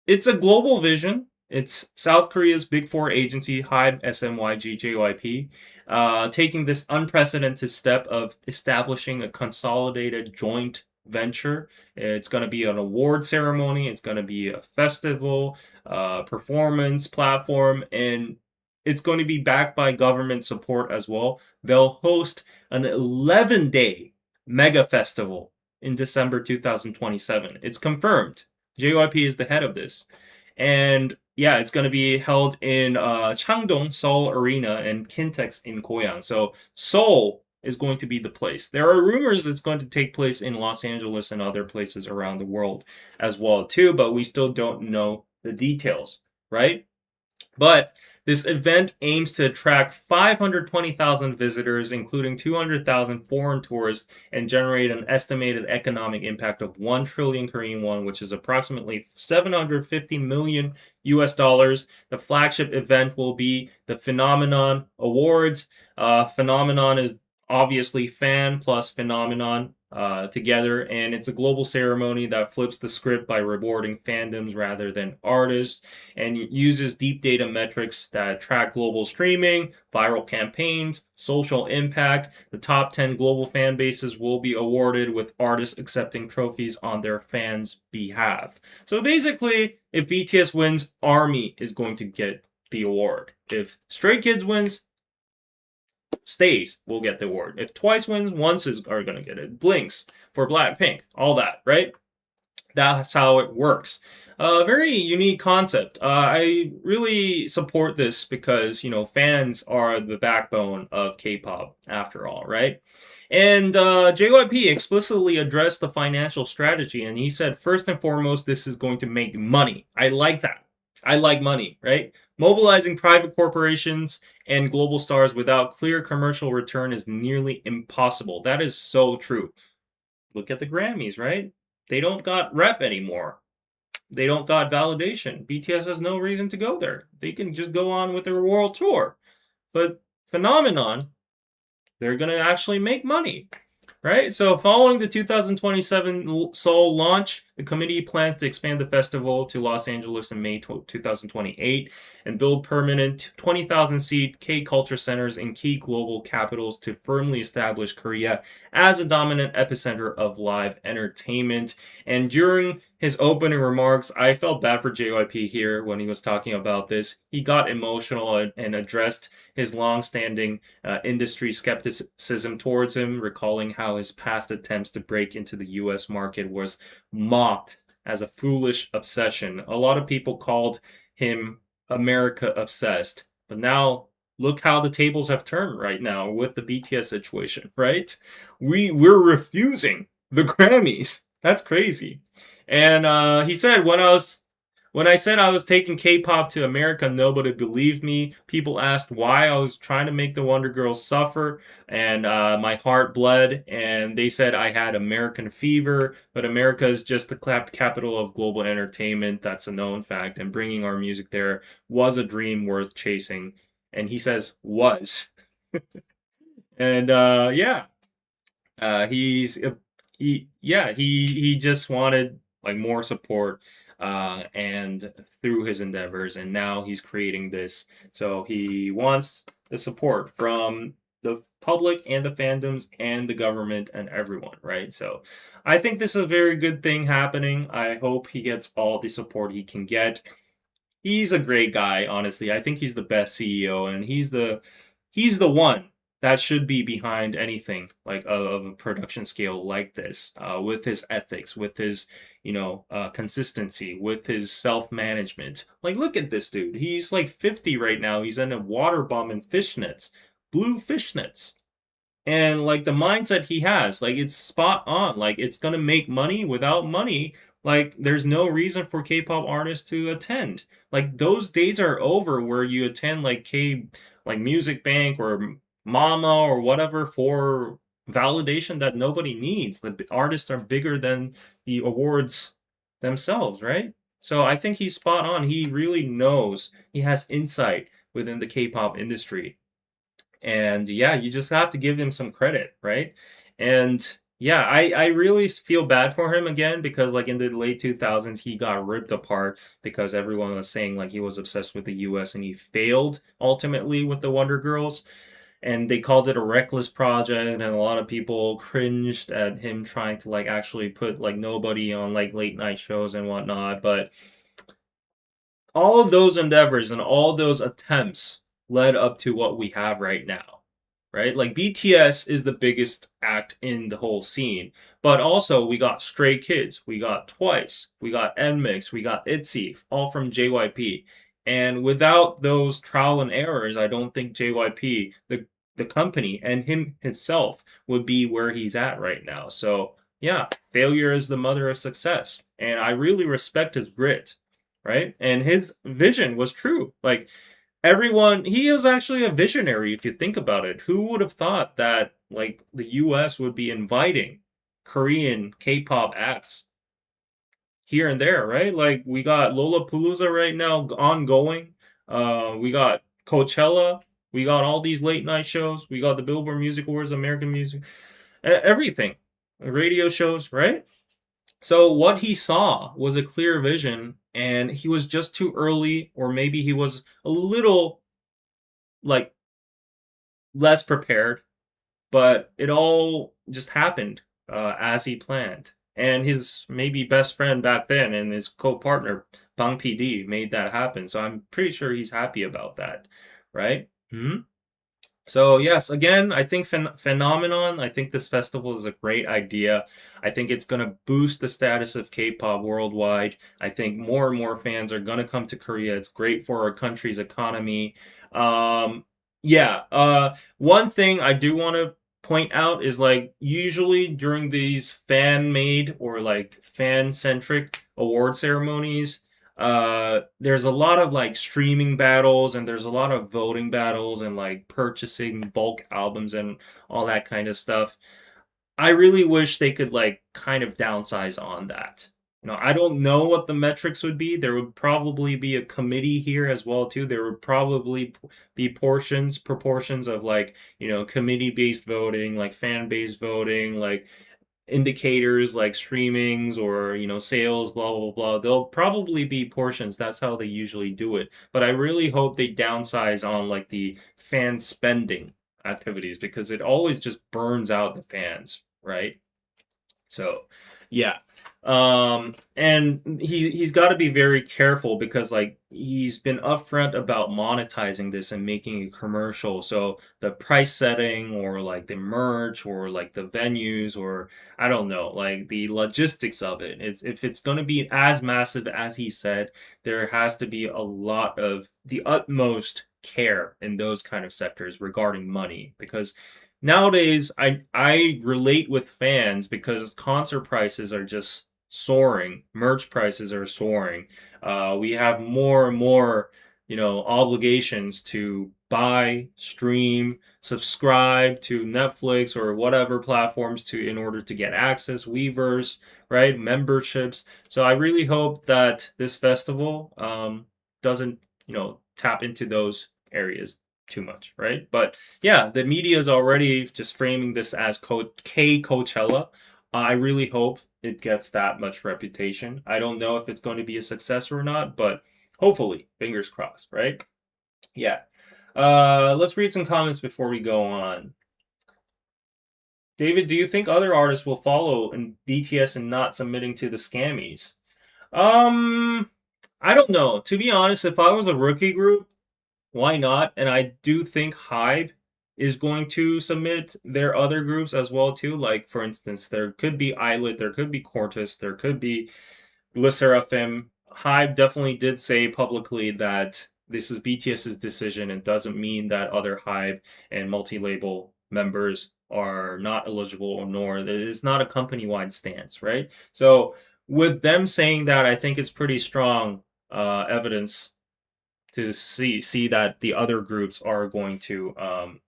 it's a global vision. It's South Korea's Big Four agency, HYBE, SMYG, JYP, taking this unprecedented step of establishing a consolidated joint venture. It's going to be an award ceremony. It's going to be a festival, performance platform, and it's going to be backed by government support as well. They'll host an 11-day mega festival in December 2027. It's confirmed. JYP is the head of this. And yeah, it's going to be held in Changdong Seoul Arena and Kintex in Goyang. So Seoul is going to be the place. There are rumors it's going to take place in Los Angeles and other places around the world as well too, but we still don't know the details, right? But this event aims to attract 520,000 visitors, including 200,000 foreign tourists, and generate an estimated economic impact of 1 trillion Korean won, which is approximately 750 million US dollars. The flagship event will be the Phenomenon Awards. Phenomenon is obviously fan plus phenomenon together, and it's a global ceremony that flips the script by rewarding fandoms rather than artists, and uses deep data metrics that track global streaming, viral campaigns, social impact. The top 10 global fan bases will be awarded, with artists accepting trophies on their fans' behalf. So basically, if BTS wins, ARMY is going to get the award. If Stray Kids wins, Stays will get the award. If Twice wins, Once are going to get it. Blinks for Blackpink, all that, right? That's how it works. Very unique concept. I really support this because, fans are the backbone of K-pop after all, right? And JYP explicitly addressed the financial strategy, and he said, first and foremost, this is going to make money. I like that. I like money, right? Mobilizing private corporations and global stars without clear commercial return is nearly impossible. That is so true. Look at the Grammys, right? They don't got rep anymore. They don't got validation. BTS has no reason to go there. They can just go on with their world tour. But Phenomenon, they're going to actually make money. Right? So following the 2027 Seoul launch, the committee plans to expand the festival to Los Angeles in May 2028 and build permanent 20,000-seat K-culture centers in key global capitals to firmly establish Korea as a dominant epicenter of live entertainment. And during his opening remarks, I felt bad for JYP here when he was talking about this. He got emotional and addressed his long-standing industry skepticism towards him, recalling how his past attempts to break into the US market was mocked as a foolish obsession. A lot of people called him America obsessed, but now look how the tables have turned right now with the BTS situation, right? We're refusing the Grammys. That's crazy. And he said, when I said I was taking K-pop to America, nobody believed me. People asked why I was trying to make the Wonder Girls suffer, and my heart bled, and they said I had American fever, but America is just the capital of global entertainment. That's a known fact, and bringing our music there was a dream worth chasing. And he says, was. And yeah, he just wanted like more support and through his endeavors, and now he's creating this. So he wants the support from the public and the fandoms and the government and everyone, right? So I think this is a very good thing happening. I hope he gets all the support he can get. He's a great guy, honestly. I think he's the best CEO, and he's the one that should be behind anything like of a production scale like this, with his ethics, with his consistency, with his self-management. Like, look at this dude. He's like 50 right now. He's in a water bomb and fishnets, blue fishnets. And like the mindset he has, like it's spot on. Like it's gonna make money. Without money, like there's no reason for K-pop artists to attend. Like those days are over where you attend like Music Bank or Mama or whatever for validation that nobody needs. The artists are bigger than the awards themselves, right? So I think he's spot on. He really knows. He has insight within the K-pop industry. And yeah, you just have to give him some credit, right? And yeah, I really feel bad for him again because like in the late 2000s he got ripped apart because everyone was saying like he was obsessed with the US and he failed ultimately with the Wonder Girls, and they called it a reckless project, and a lot of people cringed at him trying to like actually put like nobody on like late night shows and whatnot. But all of those endeavors and all those attempts led up to what we have right now, right? Like BTS is the biggest act in the whole scene, but also we got Stray Kids, we got Twice, we got NMIX, we got ITZY, all from JYP. And without those trial and errors, I don't think JYP, the company, and him himself would be where he's at right now. So yeah, failure is the mother of success, and I really respect his grit, right? And his vision was true. Like everyone, he was actually a visionary if you think about it. Who would have thought that like the US would be inviting Korean K-pop acts here and there, right? Like we got Lollapalooza right now ongoing. We got Coachella. We got all these late night shows. We got the Billboard Music Awards, American Music, everything, radio shows, right? So what he saw was a clear vision, and he was just too early, or maybe he was a little like less prepared, but it all just happened as he planned. And his maybe best friend back then and his co-partner Bang PD made that happen. So I'm pretty sure he's happy about that, right? Hmm. So yes, again, I think phenomenon. I think this festival is a great idea. I think it's going to boost the status of K-pop worldwide. I think more and more fans are going to come to Korea. It's great for our country's economy. Um, yeah. One thing I do want to point out is like usually during these fan-made or like fan-centric award ceremonies, there's a lot of like streaming battles and there's a lot of voting battles and like purchasing bulk albums and all that kind of stuff. I really wish they could like kind of downsize on that. I don't know what the metrics would be. There would probably be a committee here as well too. There would probably be proportions of like, committee-based voting, like fan-based voting, like indicators like streamings or sales, blah blah blah. There'll probably be portions. That's how they usually do it, but I really hope they downsize on like the fan spending activities because it always just burns out the fans, right? So, yeah. And he's got to be very careful because like he's been upfront about monetizing this and making a commercial. So the price setting or like the merch or like the venues or I don't know, like the logistics of it. It's if it's going to be as massive as he said, there has to be a lot of the utmost care in those kind of sectors regarding money because nowadays I relate with fans because concert prices are just soaring, merch prices are soaring. We have more and more, obligations to buy, stream, subscribe to Netflix or whatever platforms to in order to get access, Weavers, right? Memberships. So I really hope that this festival doesn't, tap into those areas too much, right? But yeah, the media is already just framing this as K Coachella. I really hope it gets that much reputation. I don't know if it's going to be a success or not, but hopefully, fingers crossed, right? Yeah. Let's read some comments before we go on. David, do you think other artists will follow in BTS and not submitting to the scammies? Um, I don't know. To be honest, if I was a rookie group, why not? And I do think Hive is going to submit their other groups as well too. Like for instance, there could be Islet, there could be Cortus, there could be Le Seraphim. Hive definitely did say publicly that this is BTS's decision and doesn't mean that other Hive and multi-label members are not eligible or nor it is not a company-wide stance, right? So with them saying that, I think it's pretty strong evidence to see that the other groups are going to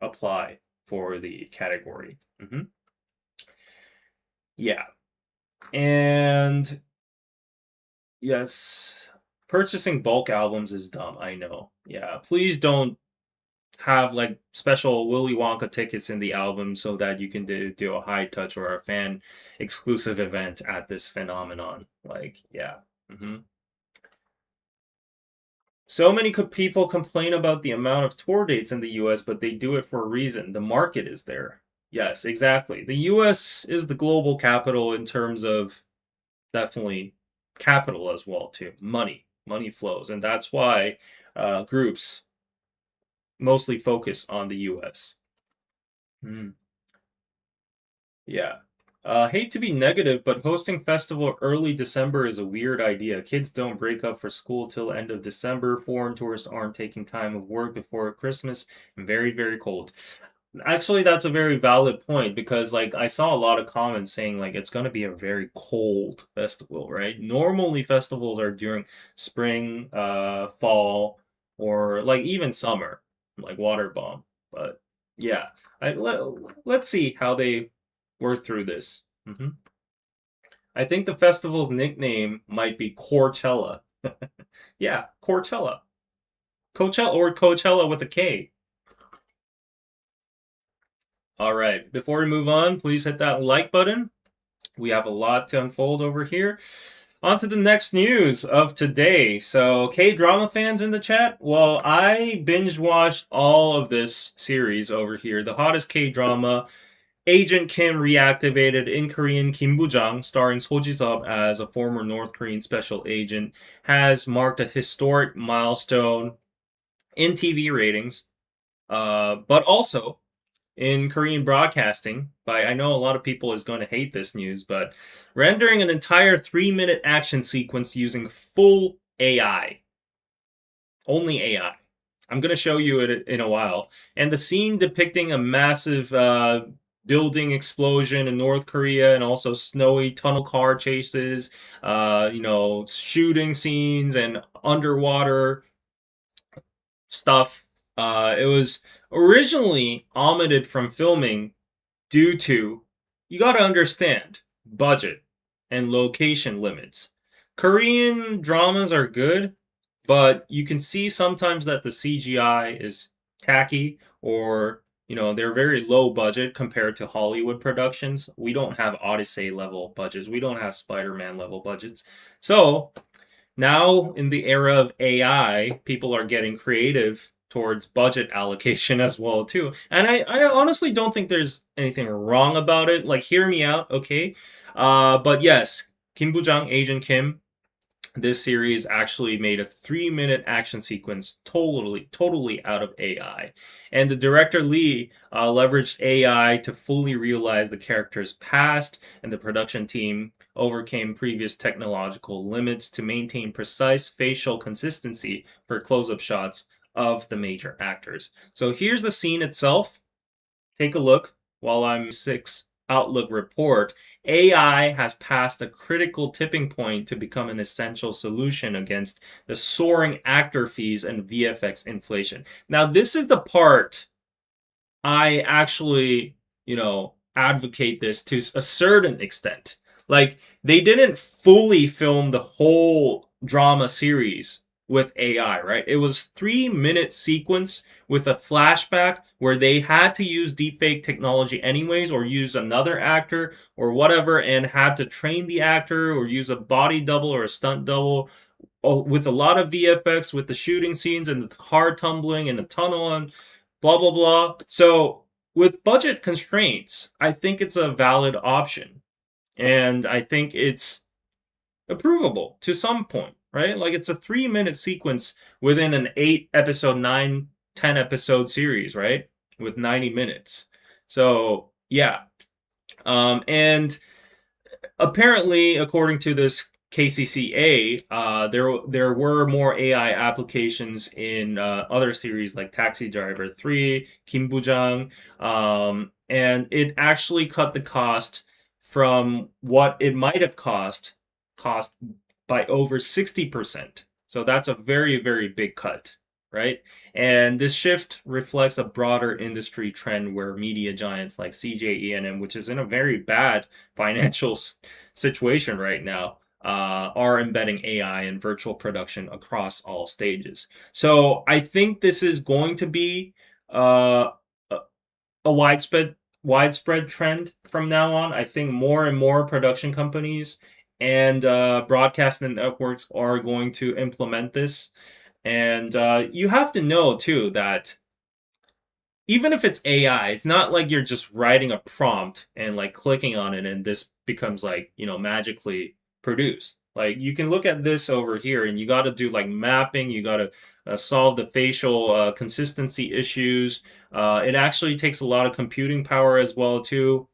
apply for the category. Yeah, and yes, purchasing bulk albums is dumb. I know. Yeah, please don't have like special Willy Wonka tickets in the album so that you can do a high touch or a fan exclusive event at this phenomenon. Like, yeah. So many people complain about the amount of tour dates in the US, but they do it for a reason. The market is there. Yes, exactly. The US is the global capital in terms of definitely capital as well too. Money flows, and that's why groups mostly focus on the US. Mm, yeah. Hate to be negative, but hosting festival early December is a weird idea. Kids don't break up for school till end of December. Foreign tourists aren't taking time of work before Christmas. And very, very cold. Actually, that's a very valid point because, like, I saw a lot of comments saying, like, it's going to be a very cold festival, right? Normally, festivals are during spring, fall, or like even summer, like Water Bomb. But yeah, let's see how they work through this. I think the festival's nickname might be Coachella. Yeah, Coachella. Coachella or Coachella with a K. All right, before we move on, please hit that like button. We have a lot to unfold over here. On to the next news of today. So, K drama fans in the chat? Well, I binge watched all of this series over here. The hottest K drama, Agent Kim reactivated in Korean Kim Bujang, starring So Ji-sub as a former North Korean special agent, has marked a historic milestone in TV ratings, but also in Korean broadcasting. By I know a lot of people is going to hate this news, but rendering an entire 3-minute action sequence using full AI, only AI. I'm going to show you it in a while. And the scene depicting a massive building explosion in North Korea and also snowy tunnel car chases, shooting scenes and underwater stuff. It was originally omitted from filming due to, you got to understand, budget and location limits. Korean dramas are good, but you can see sometimes that the CGI is tacky or they're very low budget compared to Hollywood productions. We don't have Odyssey level budgets. We don't have Spider-Man level budgets. So now in the era of AI, people are getting creative towards budget allocation as well too. And I honestly don't think there's anything wrong about it. Like, hear me out, okay? But yes, Kim Bujang, Agent Kim, this series actually made a 3-minute action sequence totally out of AI. And the director Lee leveraged AI to fully realize the character's past, and the production team overcame previous technological limits to maintain precise facial consistency for close-up shots of the major actors. So here's the scene itself. Take a look while I'm 6 Outlook report. AI has passed a critical tipping point to become an essential solution against the soaring actor fees and VFX inflation. Now, this is the part I actually, advocate this to a certain extent. Like, they didn't fully film the whole drama series with AI, right? It was 3-minute sequence with a flashback where they had to use deepfake technology anyways, or use another actor or whatever, and had to train the actor or use a body double or a stunt double with a lot of VFX with the shooting scenes and the car tumbling and the tunnel and blah blah blah. So with budget constraints, I think it's a valid option, and I think it's approvable to some point, right? Like, it's a 3-minute sequence within an 8 episode, 9, 10 episode series, right? With 90 minutes. So yeah. And apparently, according to this KCCA, there were more AI applications in other series like Taxi Driver 3, Kim Bujang, and it actually cut the cost from what it might have cost by over 60%. So that's a very, very big cut, right? And this shift reflects a broader industry trend where media giants like CJ which is in a very bad financial situation right now, are embedding AI in virtual production across all stages. So I think this is going to be a widespread trend from now on. I think more and more production companies and broadcast networks are going to implement this. And you have to know too that even if it's AI, it's not like you're just writing a prompt and like clicking on it and this becomes like, magically produced. Like you can look at this over here, and you got to do like mapping. You got to solve the facial consistency issues. It actually takes a lot of computing power as well too,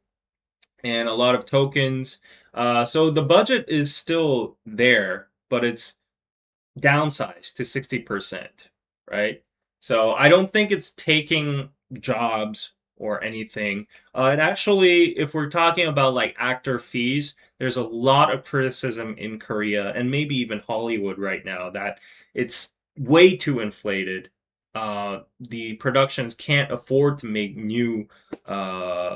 and a lot of tokens. So the budget is still there, but it's downsized to 60%, right? So I don't think it's taking jobs or anything. It actually, if we're talking about like actor fees, there's a lot of criticism in Korea and maybe even Hollywood right now that it's way too inflated. The productions can't afford to make new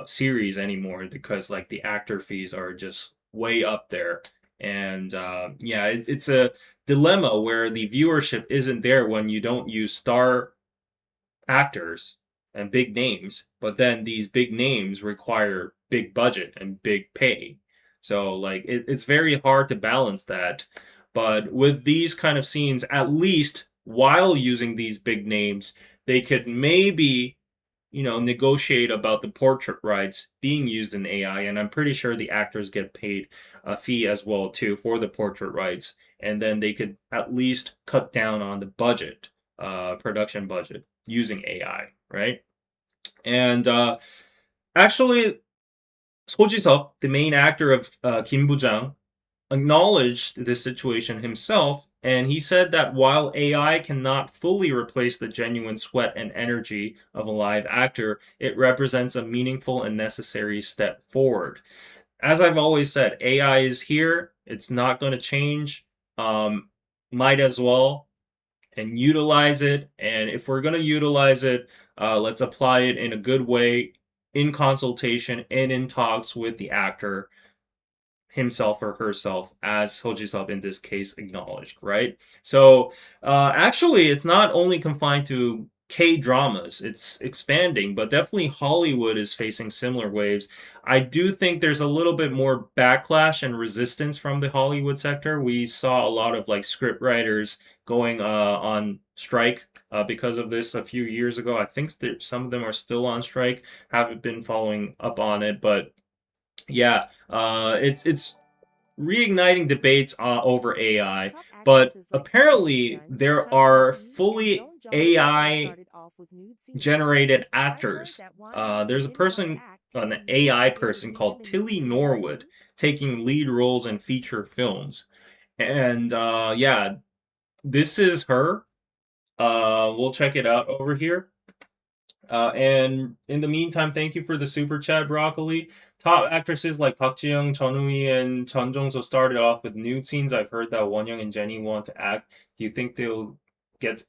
series anymore because like the actor fees are just way up there. And yeah, it's a dilemma where the viewership isn't there when you don't use star actors and big names, but then these big names require big budget and big pay. So like it's very hard to balance that. But with these kind of scenes, at least while using these big names, they could maybe negotiate about the portrait rights being used in AI, and I'm pretty sure the actors get paid a fee as well too for the portrait rights, and then they could at least cut down on the budget, production budget using AI, right? And actually, So Ji-seop, the main actor of Kim Bu-jang, acknowledged this situation himself, and he said that while AI cannot fully replace the genuine sweat and energy of a live actor, it represents a meaningful and necessary step forward. As I've always said, AI is here. It's not going to change. Might as well and utilize it. And if we're going to utilize it, let's apply it in a good way, in consultation and in talks with the actor himself or herself, as Soji-sub in this case acknowledged, right? So actually, it's not only confined to K-dramas, it's expanding, but definitely Hollywood is facing similar waves. I do think there's a little bit more backlash and resistance from the Hollywood sector. We saw a lot of like script writers going on strike because of this a few years ago. I think some of them are still on strike. Haven't been following up on it, but yeah, it's reigniting debates over AI, Top but actresses like Park apparently Ji-yeon, there Chung are Eun-hee, and fully Song Joong-ki AI started off with nude scenes. generated I heard actors. that Won Young There's a didn't want to person, act. an Do you AI think we'll person see him called in nude Tilly scenes Norwood soon? taking lead roles in feature films. And yeah, this is her. We'll check it out over here. And in the meantime, thank you for the super chat, Broccoli. Top actresses like Park Ji-young, Chun Woo and Chun Jong-so started off with nude scenes. I've heard that Won Young and Jennie want to act. Do you think they'll get?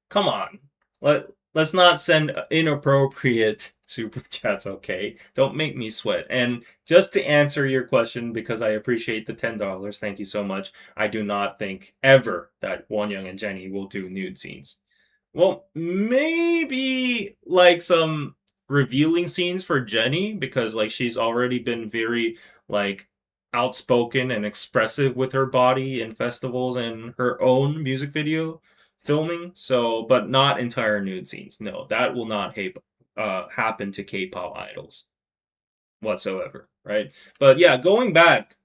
Come on, let's not send inappropriate super chats, okay? Don't make me sweat. And just to answer your question, because I appreciate the $10, thank you so much. I do not think ever that Won Young and Jennie will do nude scenes. Well, maybe like some revealing scenes for Jenny because like she's already been very like outspoken and expressive with her body in festivals and her own music video filming. So, but not entire nude scenes. No, that will not happen to K-pop idols whatsoever, right? But yeah, going back,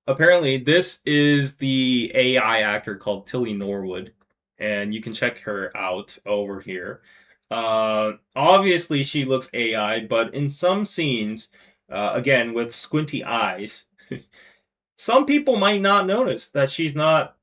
apparently this is the AI actor called Tilly Norwood, and you can check her out over here. Obviously she looks AI, but in some scenes, again with squinty eyes, some people might not notice that she's not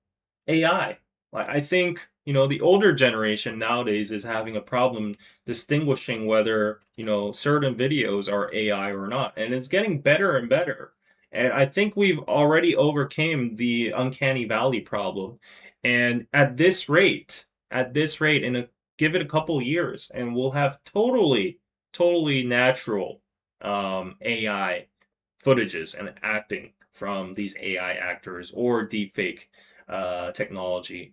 AI. Like I think, the older generation nowadays is having a problem distinguishing whether, certain videos are AI or not. And it's getting better and better. And I think we've already overcame the uncanny valley problem. And at this rate, give it a couple years, and we'll have totally natural AI footages and acting from these AI actors or deepfake technology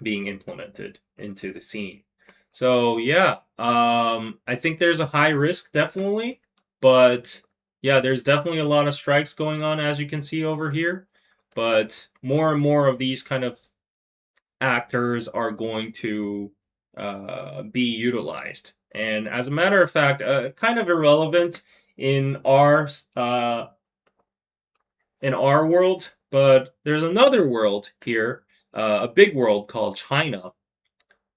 being implemented into the scene. So yeah, I think there's a high risk definitely, but yeah, there's definitely a lot of strikes going on as you can see over here. But more and more of these kind of actors are going to be utilized. And as a matter of fact, kind of irrelevant in our uh, in our world, But there's another world here, a big world called China.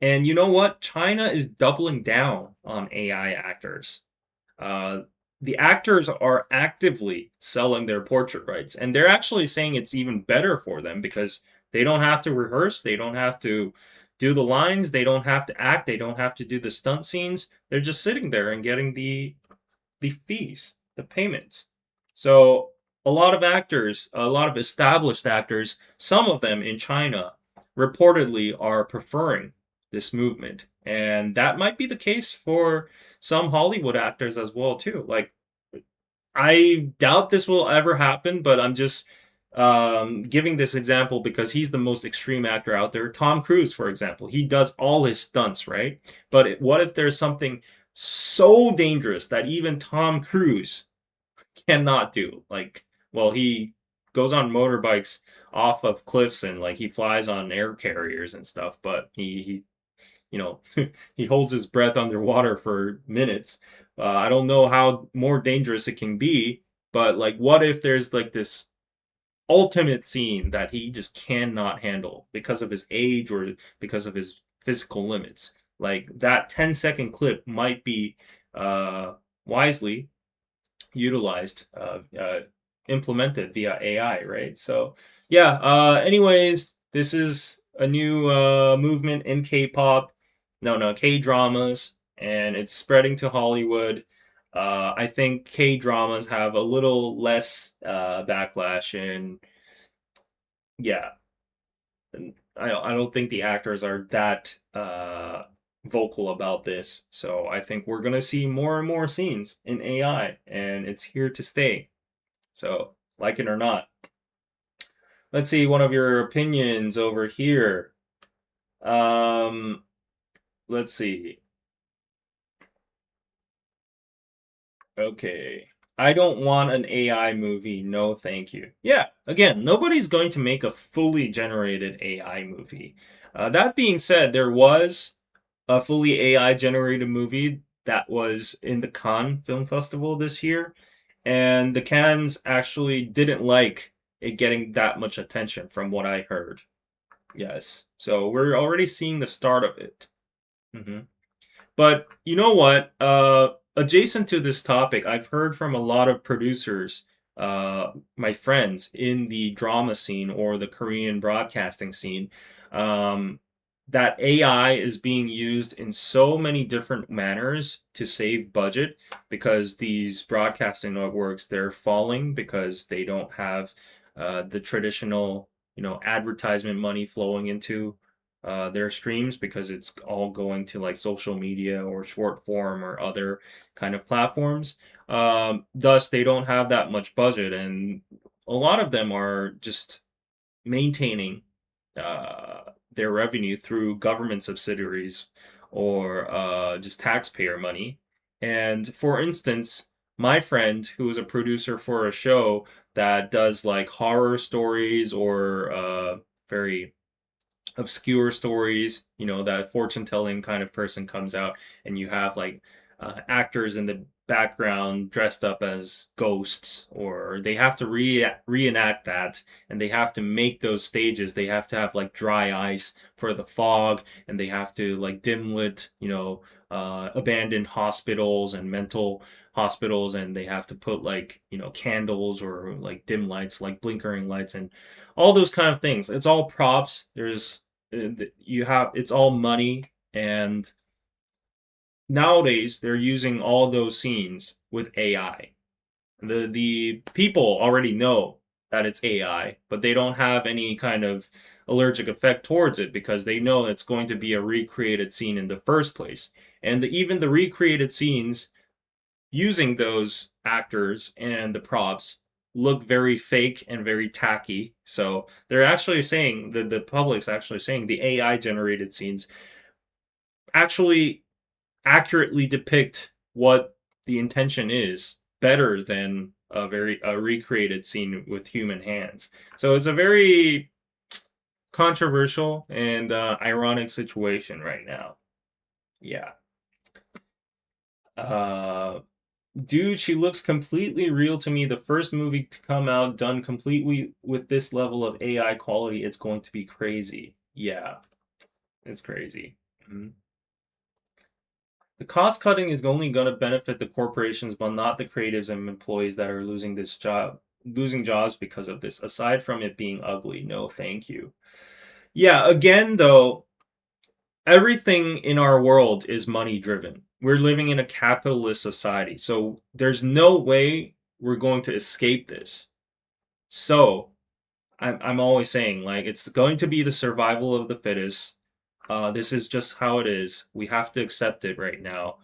And you know what? China is doubling down on AI actors. Uh, the actors are actively selling their portrait rights, and they're actually saying it's even better for them because they don't have to rehearse, they don't have to do the lines, they don't have to act, they don't have to do the stunt scenes. They're just sitting there and getting the fees, the payments. So a lot of actors, a lot of established actors, some of them in China reportedly are preferring this movement. And that might be the case for some Hollywood actors as well too. Like I doubt this will ever happen, but I'm just giving this example because he's the most extreme actor out there. Tom Cruise, for example, he does all his stunts, right? But what if there's something so dangerous that even Tom Cruise cannot do? Like, well, he goes on motorbikes off of cliffs and like he flies on air carriers and stuff, but he you know, he holds his breath underwater for minutes. I don't know how more dangerous it can be, but like, what if there's like this ultimate scene that he just cannot handle because of his age or because of his physical limits? Like that 10-second clip might be wisely utilized, implemented via AI, right? So, yeah. Anyways, this is a new movement in K-pop, no, K-dramas, and it's spreading to Hollywood. I think K-dramas have a little less backlash, and yeah, and I don't think the actors are that vocal about this. So I think we're gonna see more and more scenes in AI, and it's here to stay. So, like it or not. Let's see one of your opinions over here. Um, let's see. Okay. I don't want an AI movie. No, thank you. Yeah, again, nobody's going to make a fully generated AI movie. That being said, there was a fully AI generated movie that was in the Cannes Film Festival this year, and the Cannes actually didn't like it getting that much attention from what I heard. Yes. So we're already seeing the start of it. Hmm. But you know what? Adjacent to this topic, I've heard from a lot of producers, my friends in the drama scene or the Korean broadcasting scene, um, that AI is being used in so many different manners to save budget because these broadcasting networks, they're falling because they don't have the traditional, advertisement money flowing into their streams because it's all going to like social media or short form or other kind of platforms. Thus, they don't have that much budget, and a lot of them are just maintaining their revenue through government subsidiaries or just taxpayer money. And for instance, my friend, who is a producer for a show that does like horror stories or very obscure stories, that fortune telling kind of person comes out, and you have like actors in the background dressed up as ghosts, or they have to reenact that, and they have to make those stages. They have to have like dry ice for the fog, and they have to like dim lit, abandoned hospitals and mental hospitals, and they have to put like candles or like dim lights, like blinkering lights, and all those kind of things. It's all props. It's all money, and nowadays they're using all those scenes with AI. The people already know that it's AI, but they don't have any kind of allergic effect towards it because they know it's going to be a recreated scene in the first place. And even the recreated scenes using those actors and the props look very fake and very tacky. So they're actually saying that the public's actually saying the AI generated scenes actually accurately depict what the intention is better than a recreated scene with human hands. So it's a very controversial and ironic situation right now. Yeah. Uh, dude, she looks completely real to me. The first movie to come out done completely with this level of AI quality, it's going to be crazy. Yeah, it's crazy. Mhm. The cost cutting is only going to benefit the corporations, but not the creatives and employees that are losing jobs because of this. Aside from it being ugly, no, thank you. Yeah, again, though, everything in our world is money driven. We're living in a capitalist society, so there's no way we're going to escape this. So I'm always saying, like, it's going to be the survival of the fittest. This is just how it is. We have to accept it right now.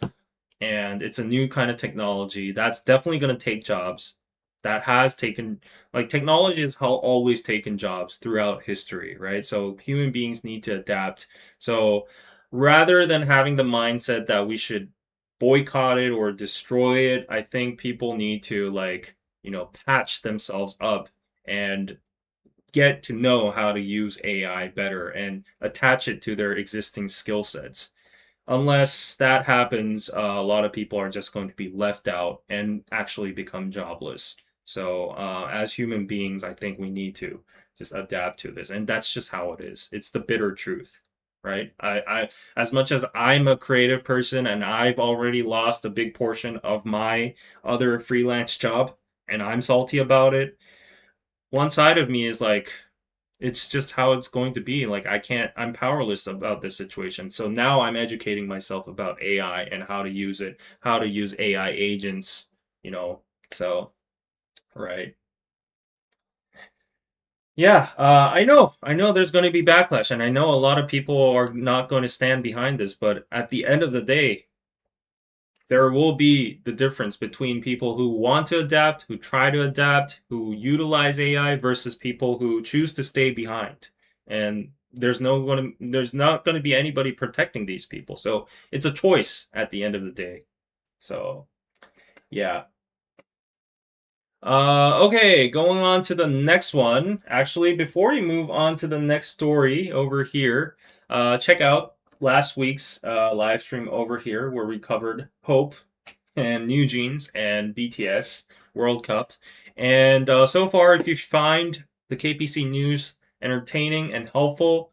And it's a new kind of technology that's definitely going to take jobs. That has taken, like, technology has always taken jobs throughout history, right? So human beings need to adapt. So rather than having the mindset that we should boycott it or destroy it, I think people need to, like, patch themselves up and get to know how to use AI better and attach it to their existing skill sets. Unless that happens, a lot of people are just going to be left out and actually become jobless. So, as human beings, I think we need to just adapt to this, and that's just how it is. It's the bitter truth, right? As much as I'm a creative person and I've already lost a big portion of my other freelance job, and I'm salty about it, one side of me is like, it's just how it's going to be. Like, I'm powerless about this situation. So now I'm educating myself about AI and how to use it, how to use AI agents, you know. So, right. Yeah, I know there's going to be backlash, and I know a lot of people are not going to stand behind this, but at the end of the day, there will be the difference between people who want to adapt, who try to adapt, who utilize AI versus people who choose to stay behind. And there's not going to be anybody protecting these people. So it's a choice at the end of the day. So yeah. Okay, going on to the next one. Actually, before we move on to the next story over here, check out last week's live stream over here where we covered Hope and New Jeans and BTS World Cup. And so far, if you find the KPC news entertaining and helpful,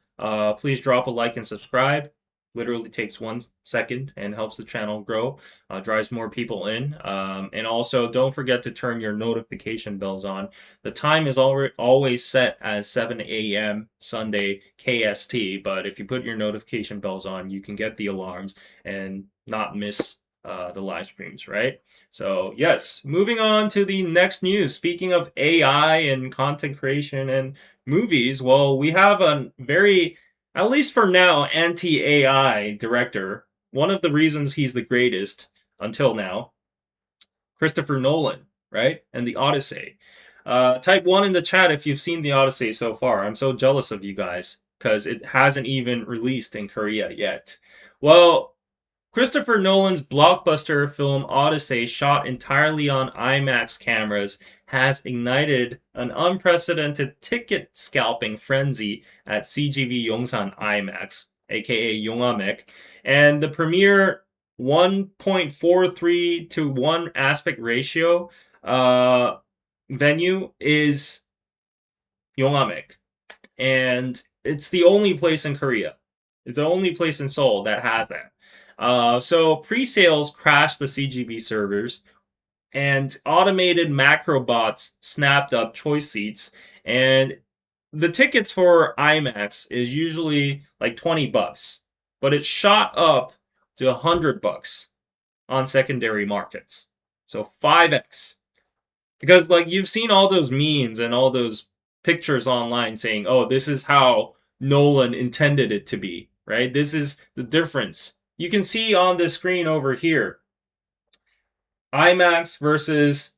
please drop a like and subscribe. Literally takes 1 second and helps the channel grow, drives more people in. And also, don't forget to turn your notification bells on. The time is always set as 7 a.m. Sunday KST, but if you put your notification bells on, you can get the alarms and not miss the live streams, right? So, yes, moving on to the next news. Speaking of AI and content creation and movies, well, we have a very, at least for now, anti AI director. One of the reasons he's the greatest until now, Christopher Nolan, right? And the Odyssey. Type 1 in the chat if you've seen the Odyssey so far. I'm so jealous of you guys because it hasn't even released in Korea yet. Well, Christopher Nolan's blockbuster film Odyssey, shot entirely on IMAX cameras, has ignited an unprecedented ticket scalping frenzy at CGV Yongsan IMAX, aka Yongamek, and the premiere 1.43 to 1 aspect ratio venue is Yongamek. And it's the only place in Korea. It's the only place in Seoul that has that. So pre-sales crashed the CGV servers, and automated macro bots snapped up choice seats. And the tickets for IMAX is usually like $20, but it shot up to $100 on secondary markets. So 5x. Because, like, you've seen all those memes and all those pictures online saying, "Oh, this is how Nolan intended it to be," right? This is the difference. You can see on the screen over here, IMAX versus,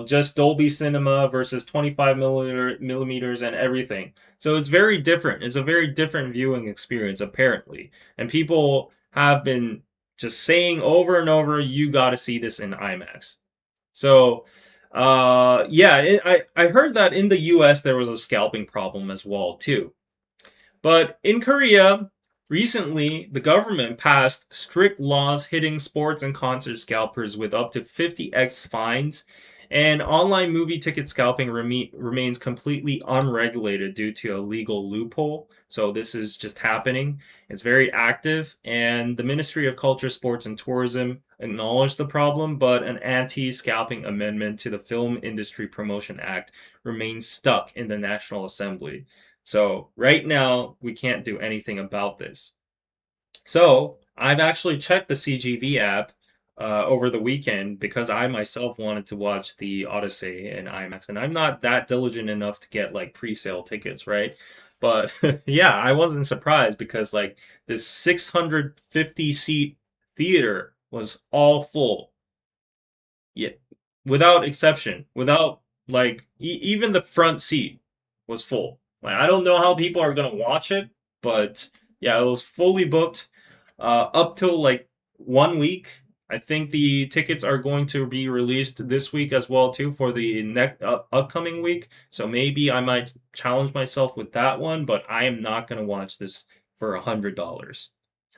just Dolby Cinema versus 25 millimeters and everything. So it's very different. It's a very different viewing experience, apparently. And people have been just saying over and over, you got to see this in IMAX. So, yeah, I heard that in the US there was a scalping problem as well, too. But in Korea, Recently, the government passed strict laws hitting sports and concert scalpers with up to 50x fines, and online movie ticket scalping remains completely unregulated due to a legal loophole. So, this is just happening. It's very active, and the Ministry of Culture, Sports, and Tourism acknowledged the problem, but an anti scalping amendment to the Film Industry Promotion Act remains stuck in the National Assembly. So right now, we can't do anything about this. So I've actually checked the CGV app over the weekend because I myself wanted to watch the Odyssey in IMAX, and I'm not that diligent enough to get like pre-sale tickets, right? But yeah, I wasn't surprised because like this 650 seat theater was all full. Yeah, without exception, without like even the front seat was full. Like I don't know how people are gonna watch it, but yeah, it was fully booked up till like 1 week. I think the tickets are going to be released this week as well too for the next upcoming week. So maybe I might challenge myself with that one, but I am not gonna watch this for $100.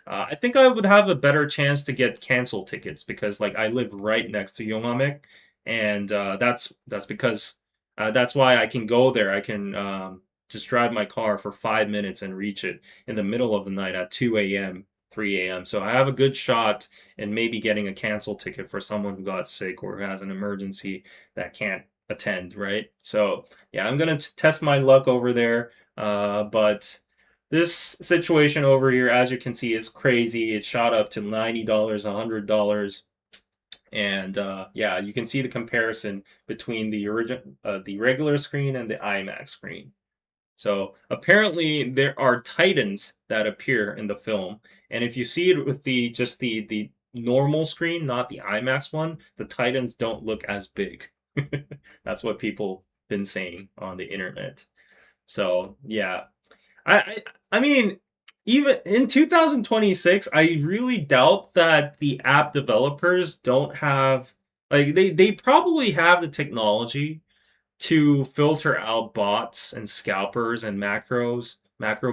I think I would have a better chance to get cancel tickets because like I live right next to Yongamek, and that's because that's why I can go there. I can just drive my car for 5 minutes and reach it in the middle of the night at 2 a.m., 3 a.m. So I have a good shot in maybe getting a cancel ticket for someone who got sick or who has an emergency that can't attend, right? So yeah, I'm gonna test my luck over there, but. This situation over here, as you can see, is crazy. It shot up to $90, $100, and yeah, you can see the comparison between the regular screen and the IMAX screen. So apparently, there are titans that appear in the film, and if you see it with the normal screen, not the IMAX one, the titans don't look as big. That's what people been saying on the internet. So yeah, I, I I mean, even in 2026, I really doubt that the app developers don't have like they probably have the technology to filter out bots and scalpers and macro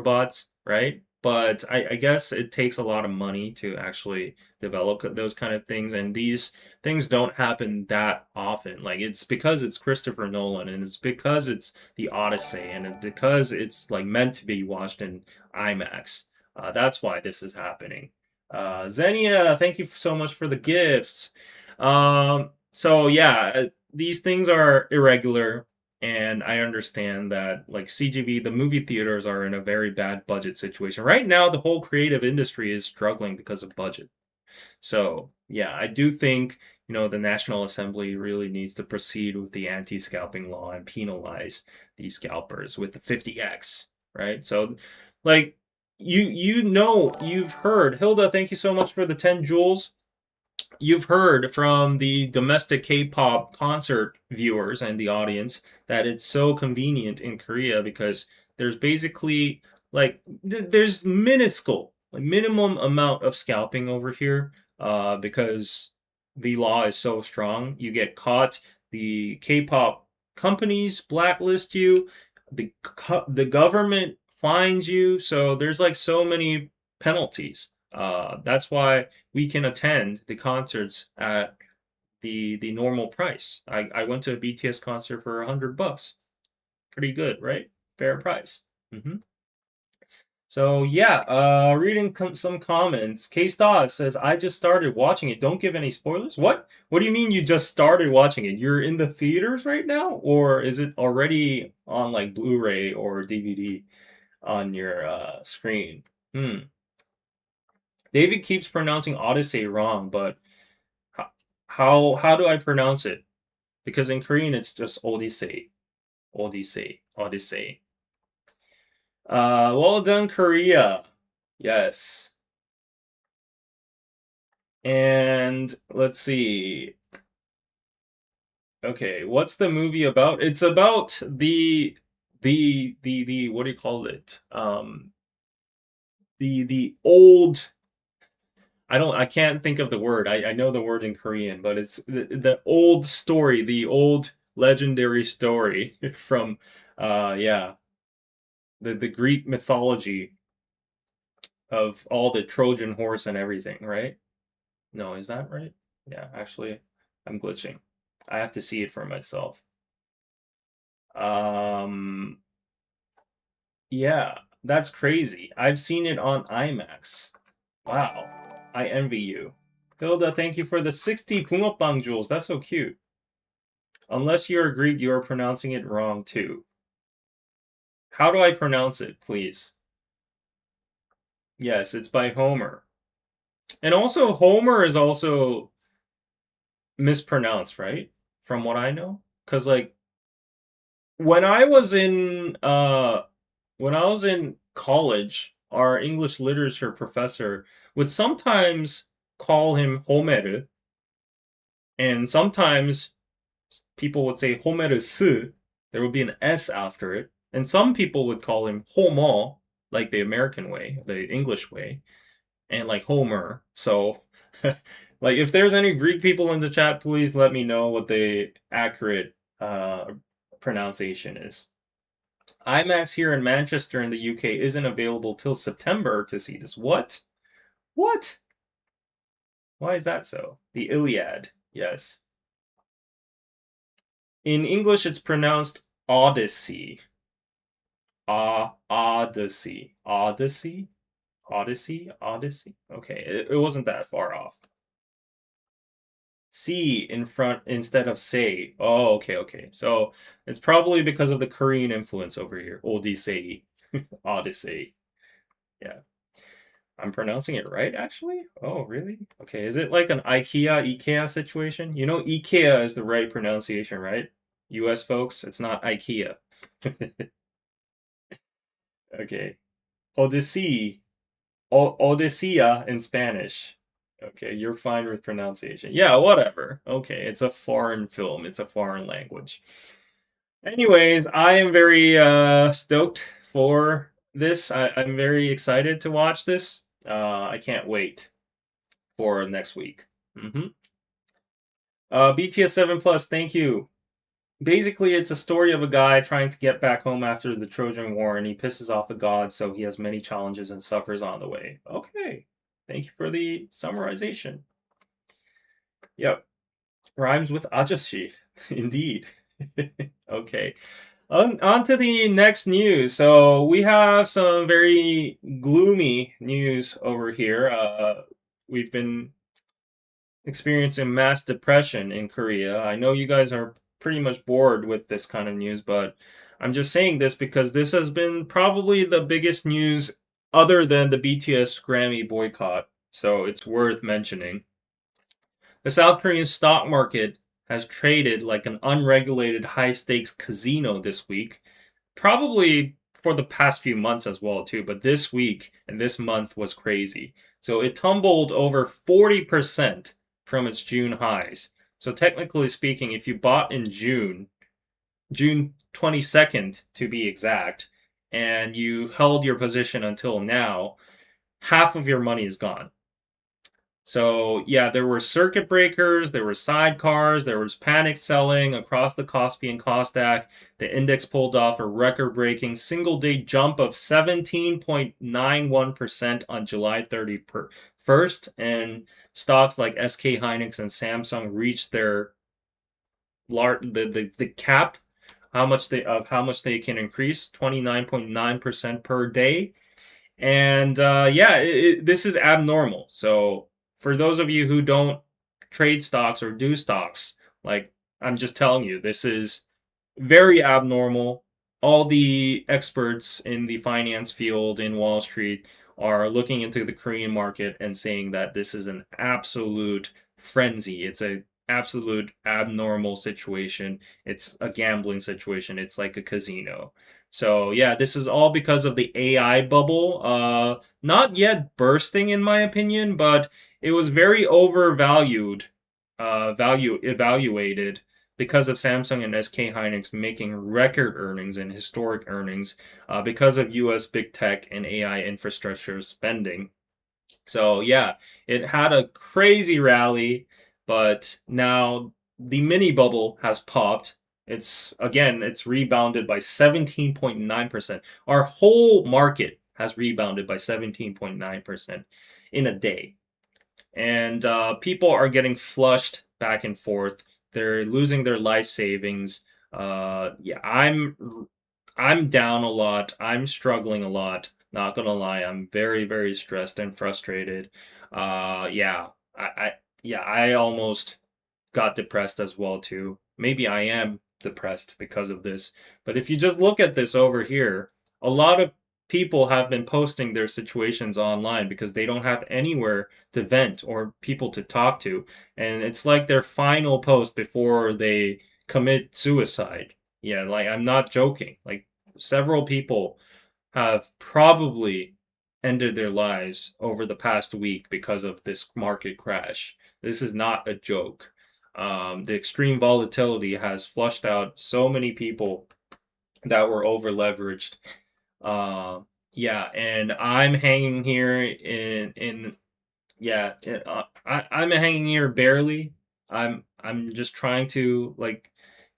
bots, right? But I guess it takes a lot of money to actually develop those kind of things, and these things don't happen that often. Like it's because it's Christopher Nolan, and it's because it's the Odyssey, and it's because it's like meant to be watched in IMAX. That's why this is happening. Xenia, thank you so much for the gifts. So yeah, these things are irregular, and I understand that like CGV, the movie theaters are in a very bad budget situation right now. The whole creative industry is struggling because of budget. So yeah, I do think the National Assembly really needs to proceed with the anti-scalping law and penalize these scalpers with the 50x, right? So like you've heard Hilda, thank you so much for the 10 jewels. You've heard from the domestic K-pop concert viewers and the audience that it's so convenient in Korea because there's basically like there's minuscule, like minimum amount of scalping over here because the law is so strong. You get caught, the K-pop companies blacklist you, the government fines you, so there's like so many penalties. That's why we can attend the concerts at the normal price. I went to a BTS concert for $100. Pretty good, right? Fair price. So yeah, reading some comments. Case Dog says, "I just started watching it. Don't give any spoilers." What? What do you mean you just started watching it? You're in the theaters right now, or is it already on like Blu-ray or DVD on your screen? Hmm. David keeps pronouncing Odyssey wrong, but how do I pronounce it? Because in Korean it's just Odyssey, Odyssey, Odyssey. Well done, Korea. Yes. And let's see. Okay, what's the movie about? It's about the what do you call it? The old I can't think of the word. I know the word in Korean, but it's the old story, the old legendary story from yeah, the Greek mythology. of all the Trojan horse and everything, right? No, is that right? Yeah, actually, I'm glitching. I have to see it for myself. Um, yeah, that's crazy. I've seen it on IMAX. Wow, I envy you. Hilda, thank you for the 60 붕어빵 jewels. That's so cute. Unless you're Greek, you are pronouncing it wrong too. How do I pronounce it, please? Yes, it's by Homer. And also, Homer is also mispronounced, right? From what I know. Because, like, when I was in college, our English literature professor would sometimes call him Homer, and sometimes people would say Homerus. There would be an S after it, and some people would call him Homo, like the American way, the English way, and like Homer. So, like, if there's any Greek people in the chat, please let me know what the accurate pronunciation is. IMAX here in Manchester in the UK isn't available till September to see this. What? What? Why is that so? The Iliad. Yes. In English, it's pronounced Odyssey. Odyssey. Odyssey? Odyssey? Odyssey? Okay, it wasn't that far off. C in front instead of say. Oh, okay, okay. So it's probably because of the Korean influence over here. Odyssey. Odyssey. Yeah. I'm pronouncing it right, actually? Oh, really? Okay, is it like an IKEA situation? You know, IKEA is the right pronunciation, right? US folks, it's not IKEA. Okay. Odyssey. Odisea in Spanish. Okay, you're fine with pronunciation. Yeah, whatever. Okay, it's a foreign film. It's a foreign language. Anyways, I am very stoked for this. I'm very excited to watch this. I can't wait for next week. BTS 7 Plus, thank you. Basically, it's a story of a guy trying to get back home after the Trojan War, and he pisses off the gods, so he has many challenges and suffers on the way. Okay, thank you for the summarization. Yep, rhymes with Ajashi, indeed. Okay, on to the next news. So we have some very gloomy news over here. We've been experiencing mass depression in Korea. I know you guys are pretty much bored with this kind of news, but I'm just saying this because this has been probably the biggest news other than the BTS Grammy boycott. So it's worth mentioning. The South Korean stock market has traded like an unregulated high stakes casino this week. Probably for the past few months as well too, but this week and this month was crazy. So it tumbled over 40% from its June highs. So technically speaking, if you bought in June 22nd to be exact, and you held your position until now, half of your money is gone. So yeah, there were circuit breakers, there were sidecars, there was panic selling across the KOSPI and KOSDAQ. The index pulled off a record-breaking single-day jump of 17.91% on July 31st, and stocks like SK Hynix and Samsung reached their the cap how much they can increase 29.9% per day. And this is abnormal. So for those of you who don't trade stocks or do stocks, like I'm just telling you, this is very abnormal. All the experts in the finance field in Wall Street are looking into the Korean market and saying that this is an absolute frenzy. It's a absolute abnormal situation. It's a gambling situation. It's like a casino. So yeah, this is all because of the AI bubble. Not yet bursting in my opinion, but it was very overvalued, value evaluated because of Samsung and SK Hynix making record earnings and historic earnings because of US big tech and AI infrastructure spending. So yeah, it had a crazy rally, but now the mini bubble has popped. It's rebounded by 17.9%. Our whole market has rebounded by 17.9% in a day. And people are getting flushed back and forth. They're losing their life savings. Yeah, I'm down a lot. I'm struggling a lot. Not gonna lie, I'm very, very stressed and frustrated. Yeah, I yeah, I almost got depressed as well too. Maybe I am depressed because of this. But if you just look at this over here, a lot of people have been posting their situations online because they don't have anywhere to vent or people to talk to. And it's like their final post before they commit suicide. Yeah, like I'm not joking. Like several people have probably ended their lives over the past week because of this market crash. This is not a joke. The extreme volatility has flushed out so many people that were over leveraged. Uh, yeah, and I'm hanging here in yeah, I'm hanging here barely. I'm just trying to like,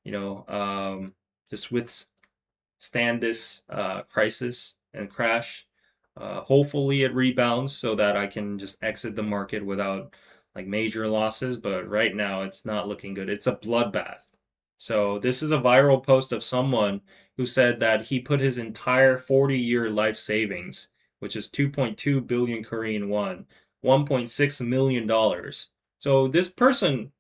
you know, just withstand this crisis and crash. Hopefully it rebounds so that I can just exit the market without like major losses. But right now it's not looking good. It's a bloodbath. So this is a viral post of someone who said that he put his entire 40-year life savings, which is 2.2 billion Korean won, $1.6 million. So this person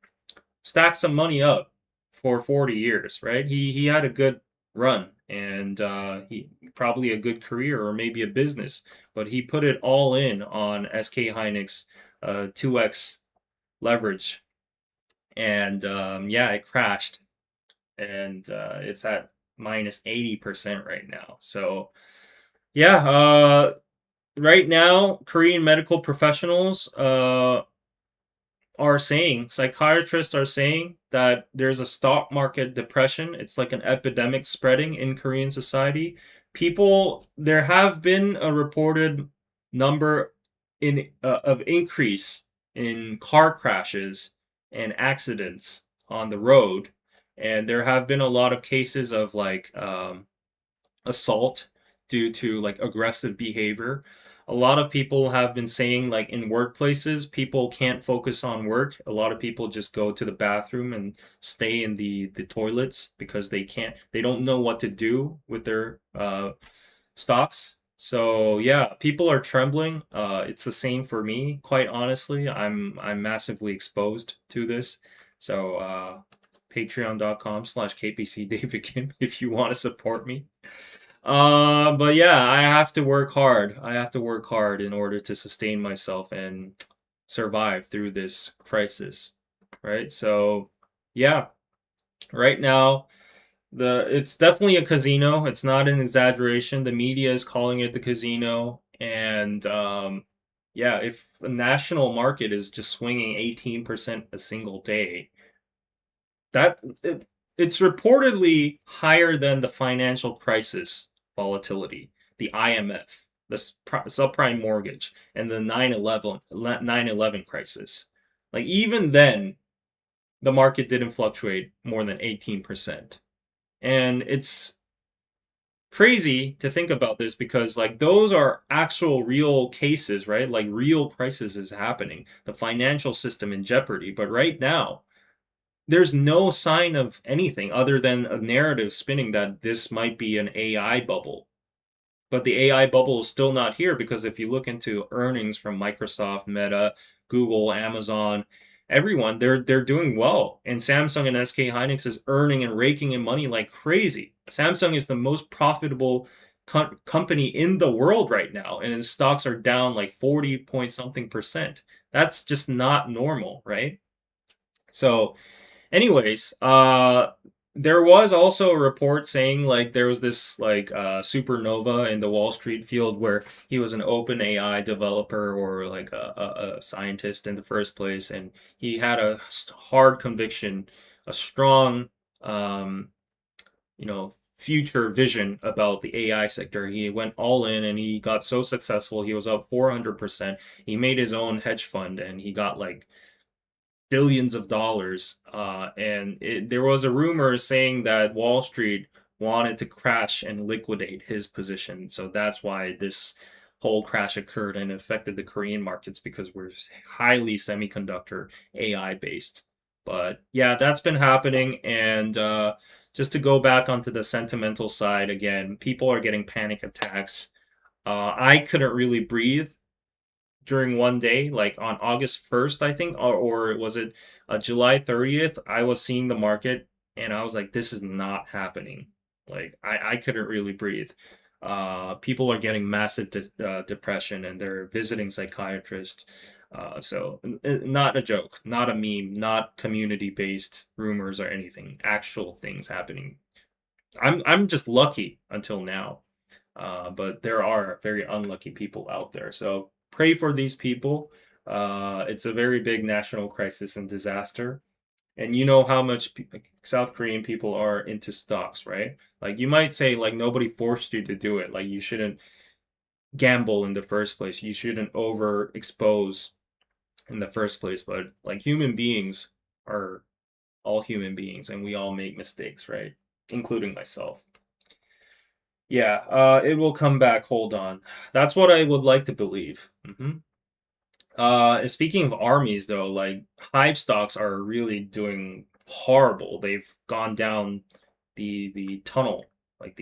stacked some money up for 40 years, right? He had a good run and he probably a good career or maybe a business, but he put it all in on SK Hynix 2x leverage, and yeah, it crashed, and it's at minus 80% right now. So yeah, right now Korean medical professionals are saying, psychiatrists are saying that there's a stock market depression. It's like an epidemic spreading in Korean society. People, there have been a reported number of increase in car crashes and accidents on the road, and there have been a lot of cases of like assault due to like aggressive behavior. A lot of people have been saying like in workplaces, people can't focus on work. A lot of people just go to the bathroom and stay in the toilets because they don't know what to do with their stocks. So yeah, people are trembling. It's the same for me, quite honestly. I'm massively exposed to this. So patreon.com/KPC David Kim if you want to support me. But yeah, I have to work hard. I have to work hard in order to sustain myself and survive through this crisis, right? So, yeah, right now it's definitely a casino. It's not an exaggeration. The media is calling it the casino, and yeah, if the national market is just swinging 18% a single day, that it's reportedly higher than the financial crisis volatility, the IMF, the subprime mortgage, and the 9/11 crisis. Like even then, the market didn't fluctuate more than 18%. And it's crazy to think about this because like those are actual real cases, right? Like real crisis is happening, the financial system in jeopardy. But right now, there's no sign of anything other than a narrative spinning that this might be an AI bubble. But the AI bubble is still not here because if you look into earnings from Microsoft, Meta, Google, Amazon, everyone, they're doing well. And Samsung and SK Hynix is earning and raking in money like crazy. Samsung is the most profitable company in the world right now, and its stocks are down like 40 point something percent. That's just not normal, right? So anyways, there was also a report saying like there was this like supernova in the Wall Street field where he was an open AI developer or like a scientist in the first place, and he had a hard conviction, a strong, um, future vision about the AI sector. He went all in and he got so successful. He was up 400%. He made his own hedge fund and he got like billions of dollars. And there was a rumor saying that Wall Street wanted to crash and liquidate his position. So that's why this whole crash occurred and affected the Korean markets because we're highly semiconductor AI based. But yeah, that's been happening. And just to go back onto the sentimental side again, people are getting panic attacks. I couldn't really breathe during one day, like on August 1st, I think, or was it July 30th? I was seeing the market and I was like, this is not happening. Like, I couldn't really breathe. People are getting massive depression and they're visiting psychiatrists. So, not a joke, not a meme, not community based rumors or anything, actual things happening. I'm just lucky until now. But there are very unlucky people out there. So pray for these people. It's a very big national crisis and disaster. And you know how much South Korean people are into stocks, right? Like you might say, like nobody forced you to do it. Like you shouldn't gamble in the first place. You shouldn't overexpose in the first place. But like human beings are all human beings, and we all make mistakes, right? Including myself. Yeah, it will come back. Hold on. That's what I would like to believe. Speaking of armies, though, like hive stocks are really doing horrible. They've gone down the tunnel, like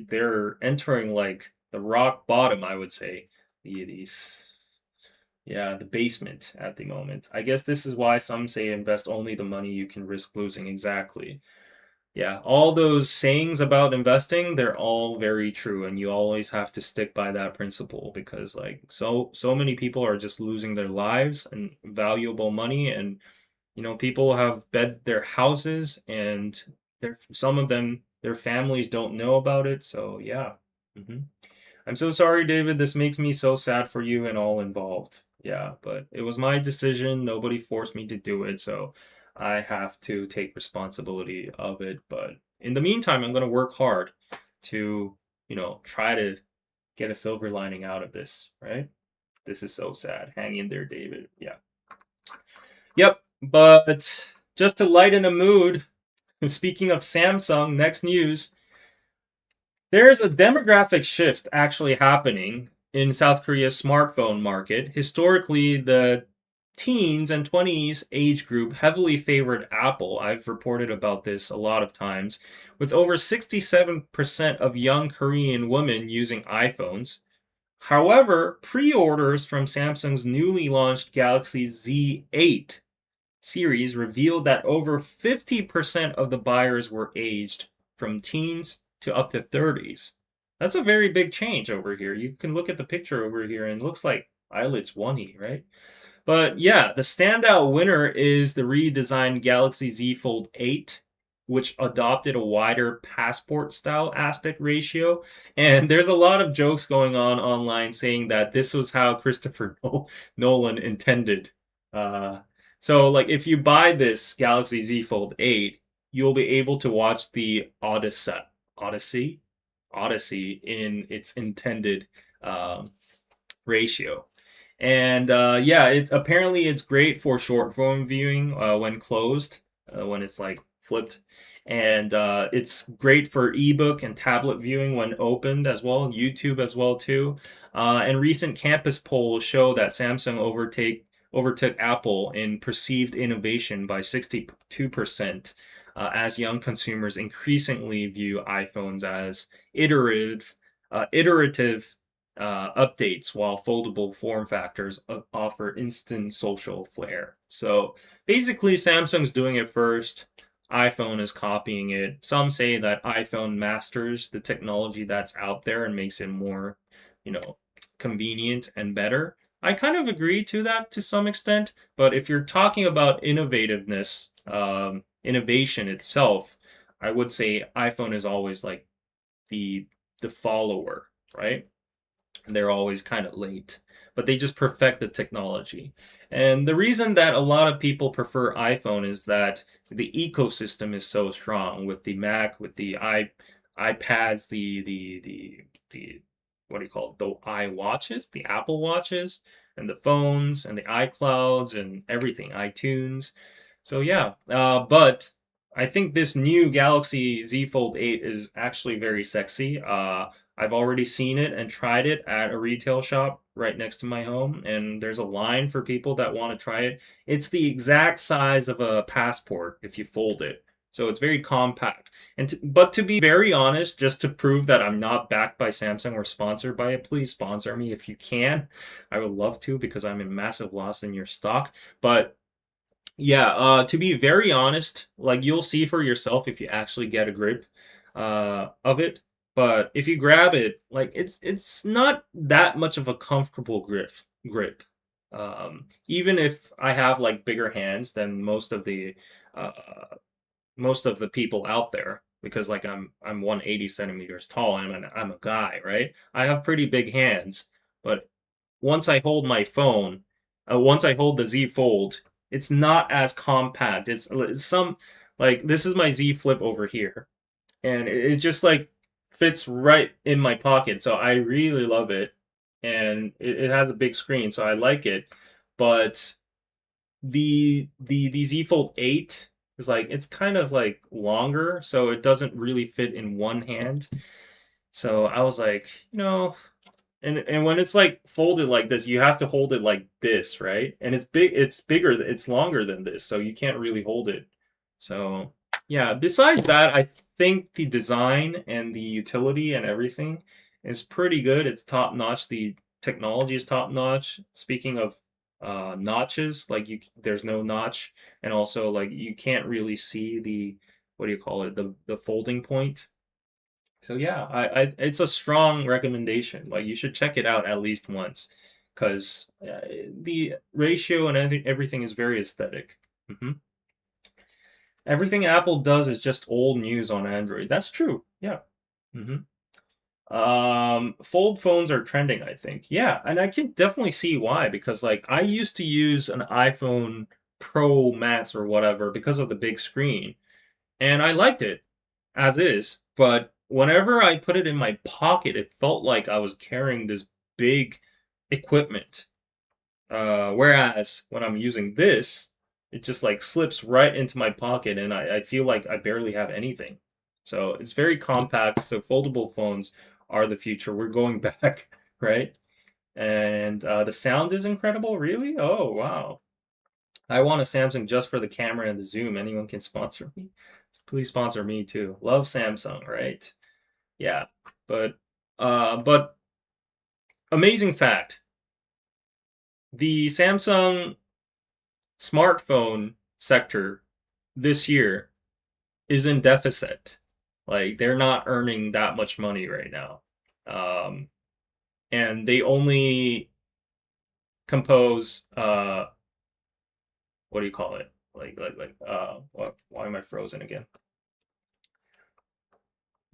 they're entering like the rock bottom. I would say these yeah the basement at the moment. I guess this is why some say invest only the money you can risk losing. Exactly. Yeah, all those sayings about investing, they're all very true, and you always have to stick by that principle because like so many people are just losing their lives and valuable money and people have bet their houses and some of them their families don't know about it. So yeah. hmm I'm so sorry, David. This makes me so sad for you and all involved. Yeah, but it was my decision. Nobody forced me to do it, so I have to take responsibility of it. But in the meantime, I'm going to work hard to, try to get a silver lining out of this, right? This is so sad. Hang in there, David. Yeah. Yep. But just to lighten the mood, speaking of Samsung, next news. There's a demographic shift actually happening in South Korea's smartphone market. Historically, the teens and 20s age group heavily favored Apple. I've reported about this a lot of times, with over 67% of young Korean women using iPhones. However, pre orders from Samsung's newly launched Galaxy Z8 series revealed that over 50% of the buyers were aged from teens to up to 30s. That's a very big change over here. You can look at the picture over here and it looks like eyelids oney, right? But yeah, the standout winner is the redesigned Galaxy Z Fold 8, which adopted a wider passport style aspect ratio. And there's a lot of jokes going on online saying that this was how Christopher Nolan intended. Uh, so, like, if you buy this Galaxy Z Fold 8, you'll be able to watch the Odyssey, Odyssey in its intended ratio. And yeah, it's great for short form viewing when closed, when it's like flipped, and it's great for ebook and tablet viewing when opened as well, YouTube as well too. And recent campus polls show that Samsung overtook Apple in perceived innovation by 62%, as young consumers increasingly view iPhones as iterative updates, while foldable form factors offer instant social flair. So basically, Samsung's doing it first. iPhone is copying it. Some say that iPhone masters the technology that's out there and makes it more, convenient and better. I kind of agree to that to some extent, but if you're talking about innovativeness, innovation itself, I would say iPhone is always like the the follower, right? And they're always kind of late, but they just perfect the technology. And the reason that a lot of people prefer iPhone is that the ecosystem is so strong with the Mac, with the iPads, the what do you call it? The iWatches, the Apple Watches, and the phones and the iClouds and everything, iTunes. So yeah, but I think this new Galaxy Z Fold 8 is actually very sexy. I've already seen it and tried it at a retail shop right next to my home, and there's a line for people that want to try it. It's the exact size of a passport if you fold it. So it's very compact. But to be very honest, just to prove that I'm not backed by Samsung or sponsored by it, please sponsor me if you can. I would love to because I'm in massive loss in your stock. But yeah, to be very honest, like you'll see for yourself if you actually get a grip of it. But if you grab it, like it's not that much of a comfortable grip. Even if I have like bigger hands than uh, most of the people out there, because like I'm 180 centimeters tall. I'm a guy, right? I have pretty big hands, but once I hold my phone, once I hold the Z Fold, it's not as compact. It's some like this is my Z Flip over here, and it just like fits right in my pocket. So I really love it, and it has a big screen, so I like it. But the Z Fold 8 is like it's kind of like longer, so it doesn't really fit in one hand. So I was like, and when it's like folded like this, you have to hold it like this, right? And it's bigger, it's longer than this, so you can't really hold it. So yeah, besides that, I think the design and the utility and everything is pretty good. It's top notch. The technology is top notch. Speaking of notches, like there's no notch, and also like you can't really see the what do you call it, the folding point. So yeah, it's a strong recommendation. Like you should check it out at least once, because the ratio and everything is very aesthetic. hmm Everything Apple does is just old news on Android. That's true. Yeah. hmm Fold phones are trending, I think. Yeah, and I can definitely see why, because like I used to use an iPhone Pro Max or whatever because of the big screen, and I liked it as is, but whenever I put it in my pocket, it felt like I was carrying this big equipment. Whereas when I'm using this, it just like slips right into my pocket and I feel like I barely have anything. So it's very compact. So foldable phones are the future. We're going back, right? And the sound is incredible, really? Oh, wow. I want a Samsung just for the camera and the zoom. Anyone can sponsor me. Please sponsor me too. Love Samsung, right? Yeah. But amazing fact. The Samsung smartphone sector this year is in deficit. Like they're not earning that much money right now. Um, and they only compose what do you call it? What, why am I frozen again?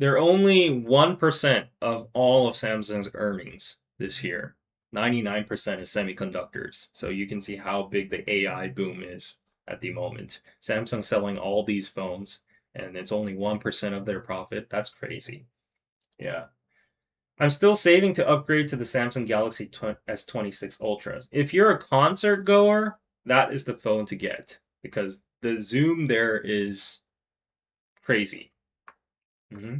They're only 1% of all of Samsung's earnings this year. 99% is semiconductors. So you can see how big the AI boom is at the moment. Samsung selling all these phones and it's only 1% of their profit. That's crazy. Yeah. I'm still saving to upgrade to the Samsung Galaxy S26 Ultras. If you're a concert goer, that is the phone to get because the zoom there is crazy. hmm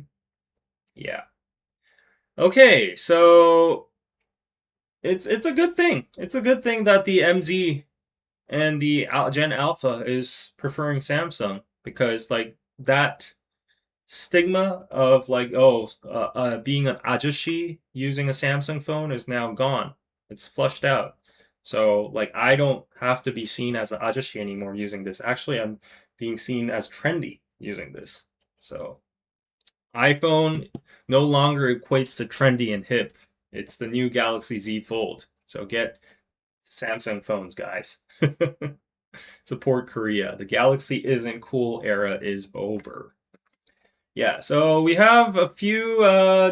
Yeah. Okay, so it's a good thing. It's a good thing that the MZ and the Gen Alpha is preferring Samsung because like that stigma of like being an ajushi using a Samsung phone is now gone. It's flushed out. So like I don't have to be seen as an ajushi anymore using this. Actually, I'm being seen as trendy using this. So iPhone no longer equates to trendy and hip. It's the new Galaxy Z Fold. So get Samsung phones, guys. Support Korea. The Galaxy isn't cool era is over. Yeah, so we have a few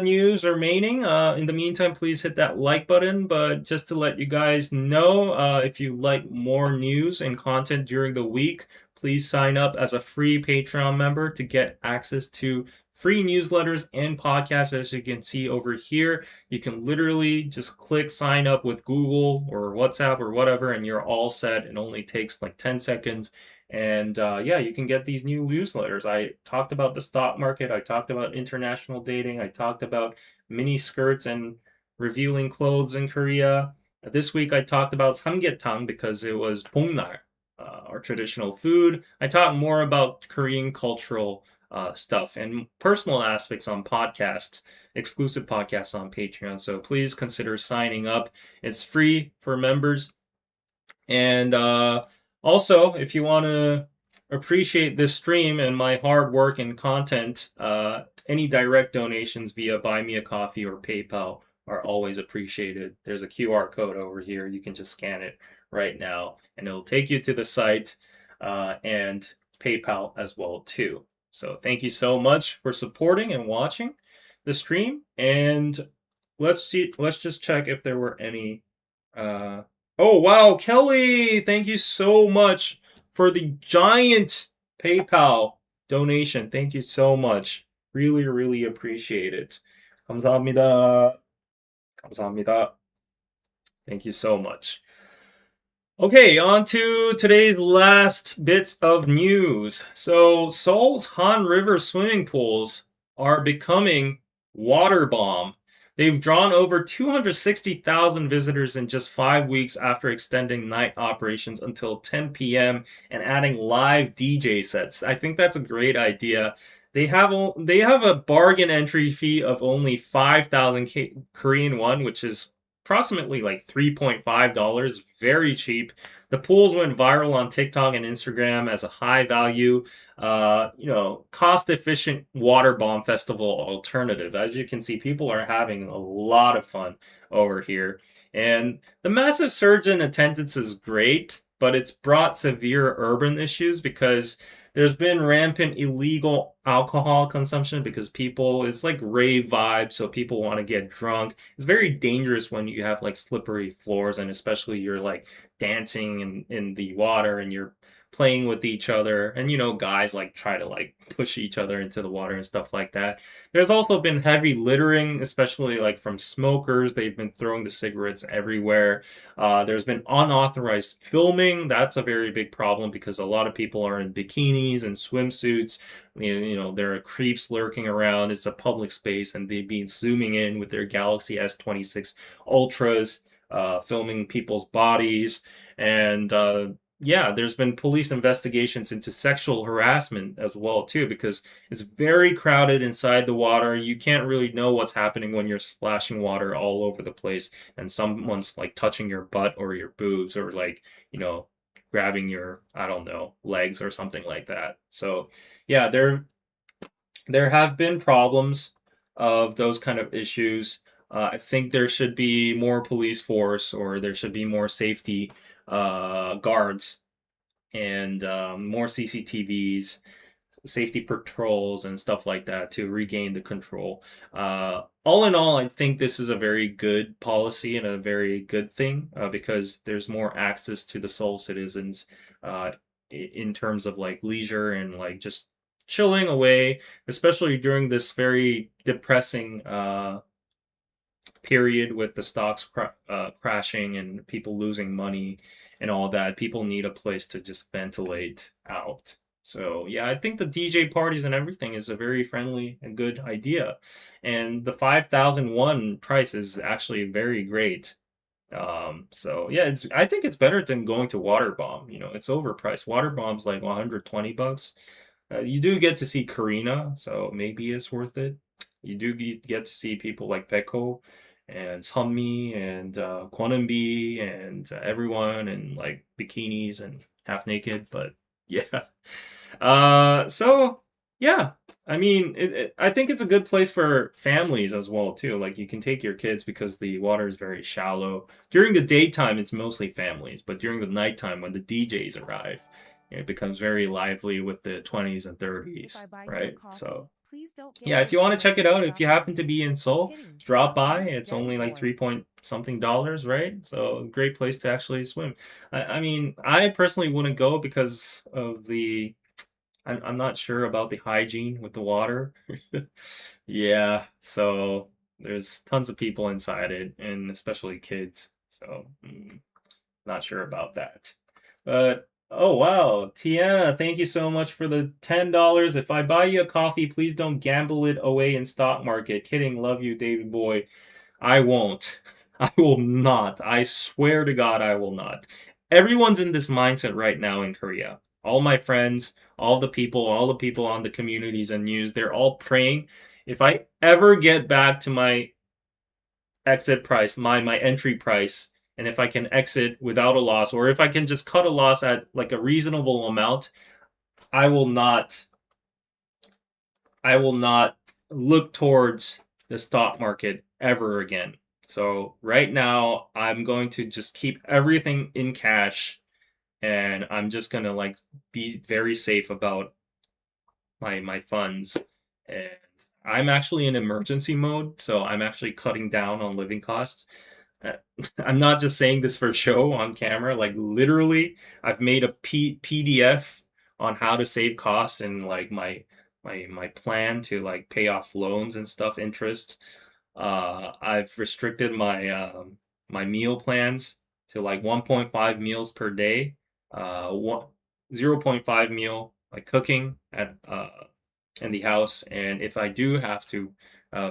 news remaining. In the meantime, please hit that like button. But just to let you guys know, if you like more news and content during the week, please sign up as a free Patreon member to get access to free newsletters and podcasts. As you can see over here, you can literally just click sign up with Google or WhatsApp or whatever, and you're all set. It only takes like 10 seconds And yeah, you can get these new newsletters. I talked about the stock market. I talked about international dating. I talked about mini skirts and revealing clothes in Korea. This week I talked about samgyetang because it was Pongnal, our traditional food. I talked more about Korean cultural stuff and personal aspects on podcasts, exclusive podcasts on Patreon. So please consider signing up. It's free for members. And also, if you want to appreciate this stream and my hard work and content, any direct donations via Buy Me a Coffee or PayPal are always appreciated. There's a QR code over here. You can just scan it right now, and it'll take you to the site and PayPal as well too. So thank you so much for supporting and watching the stream. And let's see. Let's just check if there were any. Oh, wow, Kelly, thank you so much for the giant PayPal donation. Thank you so much. Really, really appreciate it. 감사합니다. 감사합니다. Thank you so much. Okay, on to today's last bits of news. So, Seoul's Han River swimming pools are becoming water bomb. They've drawn over 260,000 visitors in just 5 weeks after extending night operations until 10 p.m. and adding live DJ sets. I think that's a great idea. They have a bargain entry fee of only 5,000 Korean won, which is approximately like $3.5, very cheap. The pools went viral on TikTok and Instagram as a high value, cost efficient water bomb festival alternative. As you can see, people are having a lot of fun over here. And the massive surge in attendance is great, but it's brought severe urban issues because there's been rampant illegal alcohol consumption because it's like rave vibes, so people want to get drunk. It's very dangerous when you have like slippery floors, and especially you're like dancing in the water and you're playing with each other, and guys like try to like push each other into the water and stuff like that. There's also been heavy littering, especially like from smokers. They've been throwing the cigarettes everywhere. There's been unauthorized filming. That's a very big problem because a lot of people are in bikinis and swimsuits. There are creeps lurking around. It's a public space, and they've been zooming in with their Galaxy S26 Ultras, filming people's bodies. And yeah, there's been police investigations into sexual harassment as well too, because it's very crowded inside the water. You can't really know what's happening when you're splashing water all over the place and someone's like touching your butt or your boobs or like, grabbing your, I don't know, legs or something like that. So yeah, there have been problems of those kind of issues. I think there should be more police force, or there should be more safety guards, and more CCTVs, safety patrols, and stuff like that to regain the control. All in all, I think this is a very good policy and a very good thing because there's more access to the Seoul citizens in terms of like leisure and like just chilling away, especially during this very depressing period with the stocks crashing and people losing money and all that. People need a place to just ventilate out. So yeah, I think the DJ parties and everything is a very friendly and good idea. And the 5,001 price is actually very great. So yeah, I think it's better than going to Waterbomb. It's overpriced. Waterbomb's like $120. You do get to see Karina, so maybe it's worth it. You do get to see people like Peko and Sunmi and Kwonenbi and everyone in like bikinis and half naked, but yeah. So yeah, I mean, I think it's a good place for families as well too. Like you can take your kids because the water is very shallow. During the daytime, it's mostly families, but during the nighttime when the DJs arrive, it becomes very lively with the 20s and 30s, right? So yeah, if you want to check it out, if you happen to be in Seoul, drop by. It's only like 3 point something dollars, right? So great place to actually swim. I mean, I personally wouldn't go because of I'm not sure about the hygiene with the water. Yeah, so there's tons of people inside it, and especially kids. So not sure about that. But Oh wow, Tiana, thank you so much for the $10. If I buy you a coffee, please don't gamble it away in stock market. Kidding, love you, David boy. I won't. I will not. I swear to God, I will not. Everyone's in this mindset right now in Korea. All my friends, all the people on the communities and news, they're all praying. If I ever get back to my exit price, my entry price, and if I can exit without a loss, or if I can just cut a loss at like a reasonable amount, I will not I will not look towards the stock market ever again. So right now I'm going to just keep everything in cash and I'm just gonna like be very safe about my funds. And I'm actually in emergency mode, so I'm actually cutting down on living costs. Uh, I'm not just saying this for show on camera. Like literally, I've made a PDF on how to save costs and like my plan to like pay off loans and stuff, interest. I've restricted my meal plans to like 1.5 meals per day. One 0.5 meal like cooking at in the house, and if I do have to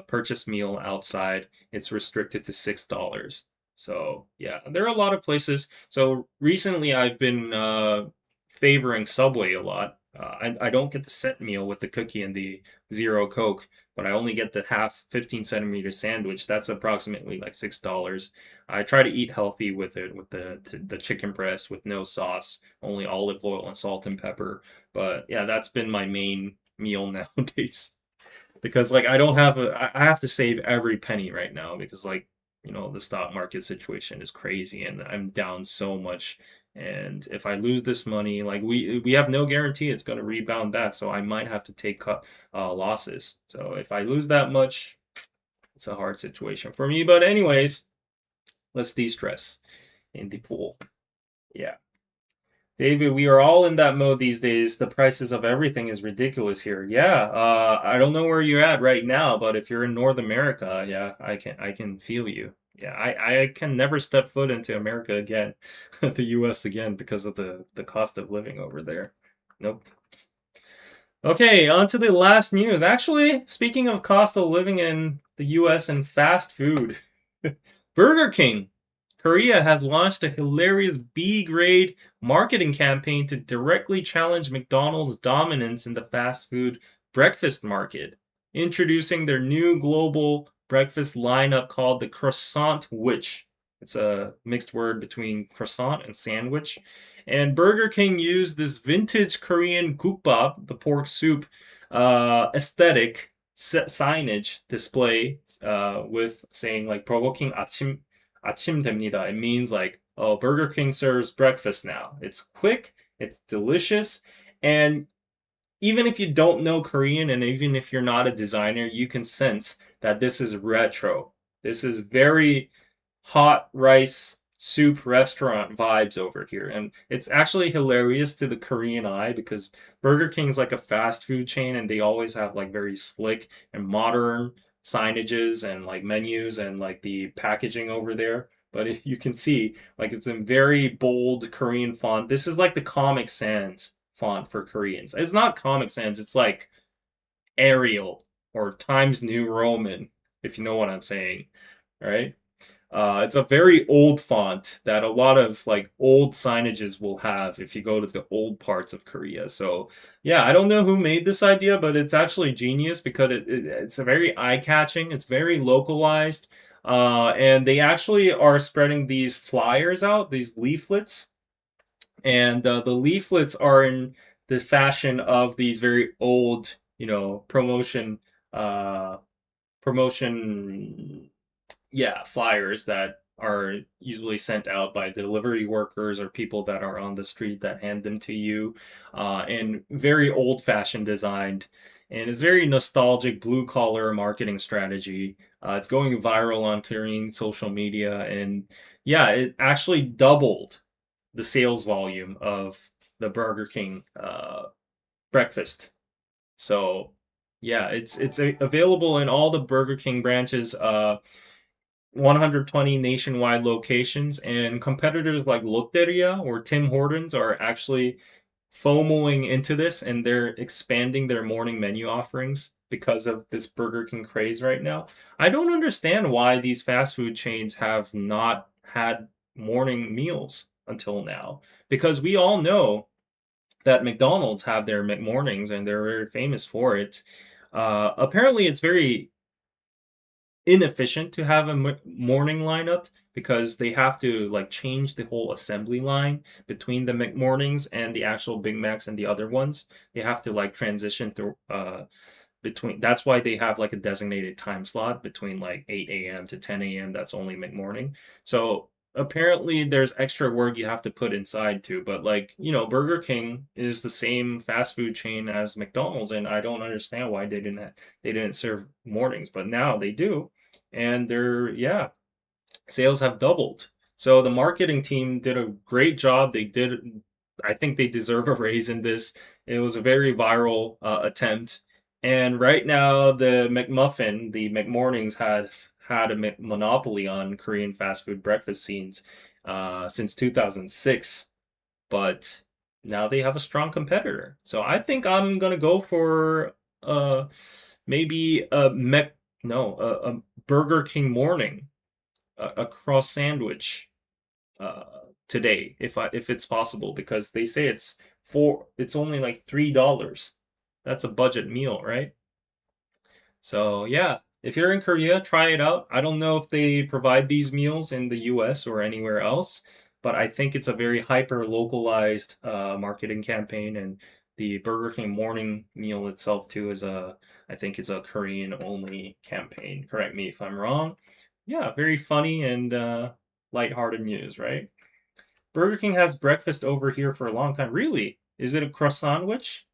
purchase meal outside, it's restricted to $6. So yeah, there are a lot of places. So recently, I've been favoring Subway a lot. I don't get the set meal with the cookie and the zero Coke, but I only get the half 15 centimeter sandwich. That's approximately like $6. I try to eat healthy with it, with the chicken breast with no sauce, only olive oil and salt and pepper. But yeah, that's been my main meal nowadays because like I have to save every penny right now because like the stock market situation is crazy and I'm down so much, and if I lose this money, like we have no guarantee it's going to rebound back, so I might have to take losses. So if I lose that much, it's a hard situation for me. But anyways, let's de-stress in the pool. Yeah. David, we are all in that mode these days. The prices of everything is ridiculous here. Yeah, I don't know where you're at right now, but if you're in North America, yeah, I can feel you. Yeah, I can never step foot into America again, the US again, because of the cost of living over there. Nope. Okay, on to the last news. Actually, speaking of cost of living in the US and fast food, Burger King Korea has launched a hilarious B grade marketing campaign to directly challenge McDonald's dominance in the fast food breakfast market, introducing their new global breakfast lineup called the Croissant Witch. It's a mixed word between croissant and sandwich. And Burger King used this vintage Korean gukbap, the pork soup, aesthetic signage display with saying like provoking 아침 됩니다. It means like, oh, Burger King serves breakfast now. It's quick, it's delicious, and even if you don't know Korean and even if you're not a designer, you can sense that this is retro. This is very hot rice soup restaurant vibes over here. And it's actually hilarious to the Korean eye because Burger King's like a fast food chain and they always have like very slick and modern signages and like menus and like the packaging over there. But if you can see, like it's in very bold Korean font. This is like the Comic Sans font for Koreans. It's not Comic Sans, it's like Arial or Times New Roman, if you know what I'm saying. Right? It's a very old font that a lot of like old signages will have if you go to the old parts of Korea. So yeah, I don't know who made this idea, but it's actually genius because it's a very eye-catching. It's very localized, and they actually are spreading these flyers out, these leaflets, and the leaflets are in the fashion of these very old, uh, promotion yeah, flyers that are usually sent out by delivery workers or people that are on the street that hand them to you, and very old-fashioned designed, and it's very nostalgic blue collar marketing strategy. It's going viral on Korean social media, and yeah, it actually doubled the sales volume of the Burger King breakfast. So yeah, it's available in all the Burger King branches. 120 nationwide locations, and competitors like Lotteria or Tim Hortons are actually FOMOing into this, and they're expanding their morning menu offerings because of this Burger King craze right now. I don't understand why these fast food chains have not had morning meals until now, because we all know that McDonald's have their McMornings and they're very famous for it. Apparently, it's very inefficient to have a morning lineup because they have to like change the whole assembly line between the McMornings and the actual Big Macs and the other ones. They have to like transition through between. That's why they have like a designated time slot between like 8 a.m. to 10 a.m. That's only McMorning. So apparently there's extra work you have to put inside too. But like, Burger King is the same fast food chain as McDonald's, and I don't understand why they didn't serve mornings, but now they do. And yeah, sales have doubled. So the marketing team did a great job. I think they deserve a raise in this. It was a very viral attempt. And right now, the McMornings had a monopoly on Korean fast food breakfast scenes since 2006. But now they have a strong competitor. So I think I'm gonna go for maybe a Burger King morning, a cross sandwich uh, today, if it's possible, because they say it's only like $3. That's a budget meal, right? So yeah, if you're in Korea, try it out. I don't know if they provide these meals in the US or anywhere else, but I think it's a very hyper localized marketing campaign, and the Burger King morning meal itself too I think it's a Korean only campaign. Correct me if I'm wrong. Yeah, very funny and lighthearted news, right? Burger King has breakfast over here for a long time. Really? Is it a croissant sandwich?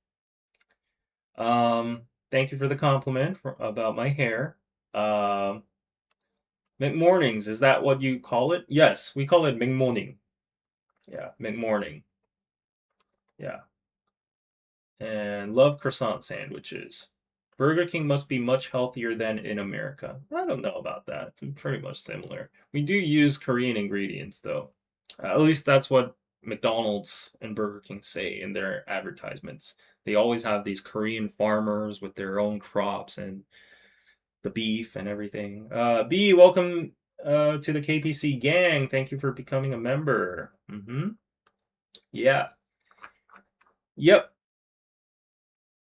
Thank you for the compliment about my hair. Um, McMornings, is that what you call it? Yes, we call it McMorning. Yeah, McMorning. Yeah. And love croissant sandwiches. Burger King must be much healthier than in America. I don't know about that. Pretty much similar. We do use Korean ingredients, though. At least that's what McDonald's and Burger King say in their advertisements. They always have these Korean farmers with their own crops and the beef and everything. B, welcome to the KPC gang. Thank you for becoming a member. Yeah. Yep.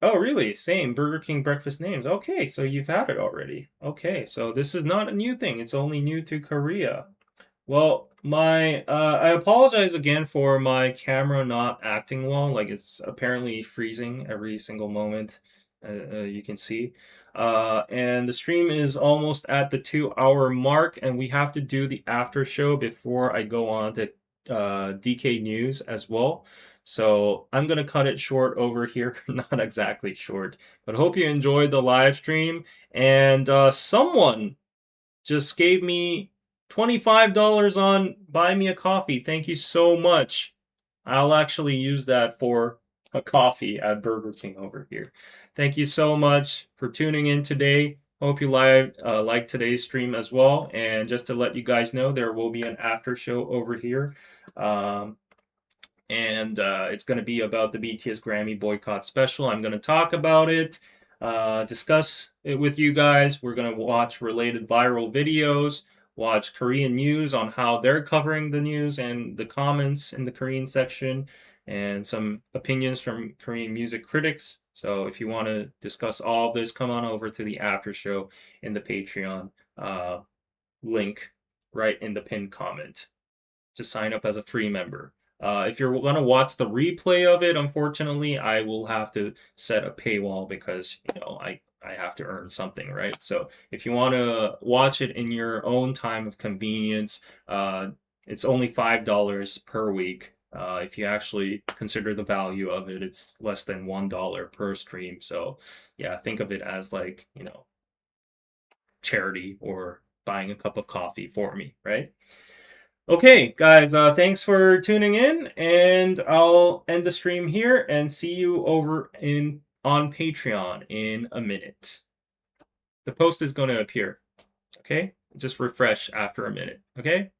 Oh, really? Same Burger King breakfast names. Okay, so you've had it already. Okay, so this is not a new thing. It's only new to Korea. Well, I apologize again for my camera not acting well. Like it's apparently freezing every single moment, you can see. And the stream is almost at the 2 hour mark, and we have to do the after show before I go on to DK News as well. So I'm gonna cut it short over here. Not exactly short, but hope you enjoyed the live stream. And someone just gave me $25 on Buy Me a Coffee. Thank you so much. I'll actually use that for a coffee at Burger King over here. Thank you so much for tuning in today. Hope you like today's stream as well. And just to let you guys know, there will be an after show over here. And it's going to be about the BTS Grammy boycott special. I'm going to talk about it, discuss it with you guys. We're going to watch related viral videos, watch Korean news on how they're covering the news and the comments in the Korean section, and some opinions from Korean music critics. So if you want to discuss all of this, come on over to the after show in the Patreon link right in the pinned comment. Just sign up as a free member. If you're going to watch the replay of it, unfortunately, I will have to set a paywall because, I have to earn something, right? So if you want to watch it in your own time of convenience, it's only $5 per week. If you actually consider the value of it, it's less than $1 per stream. So yeah, think of it as like, charity or buying a cup of coffee for me, right? Okay, guys, thanks for tuning in, and I'll end the stream here and see you over on Patreon in a minute. The post is going to appear. Okay? just refresh after a minute, okay?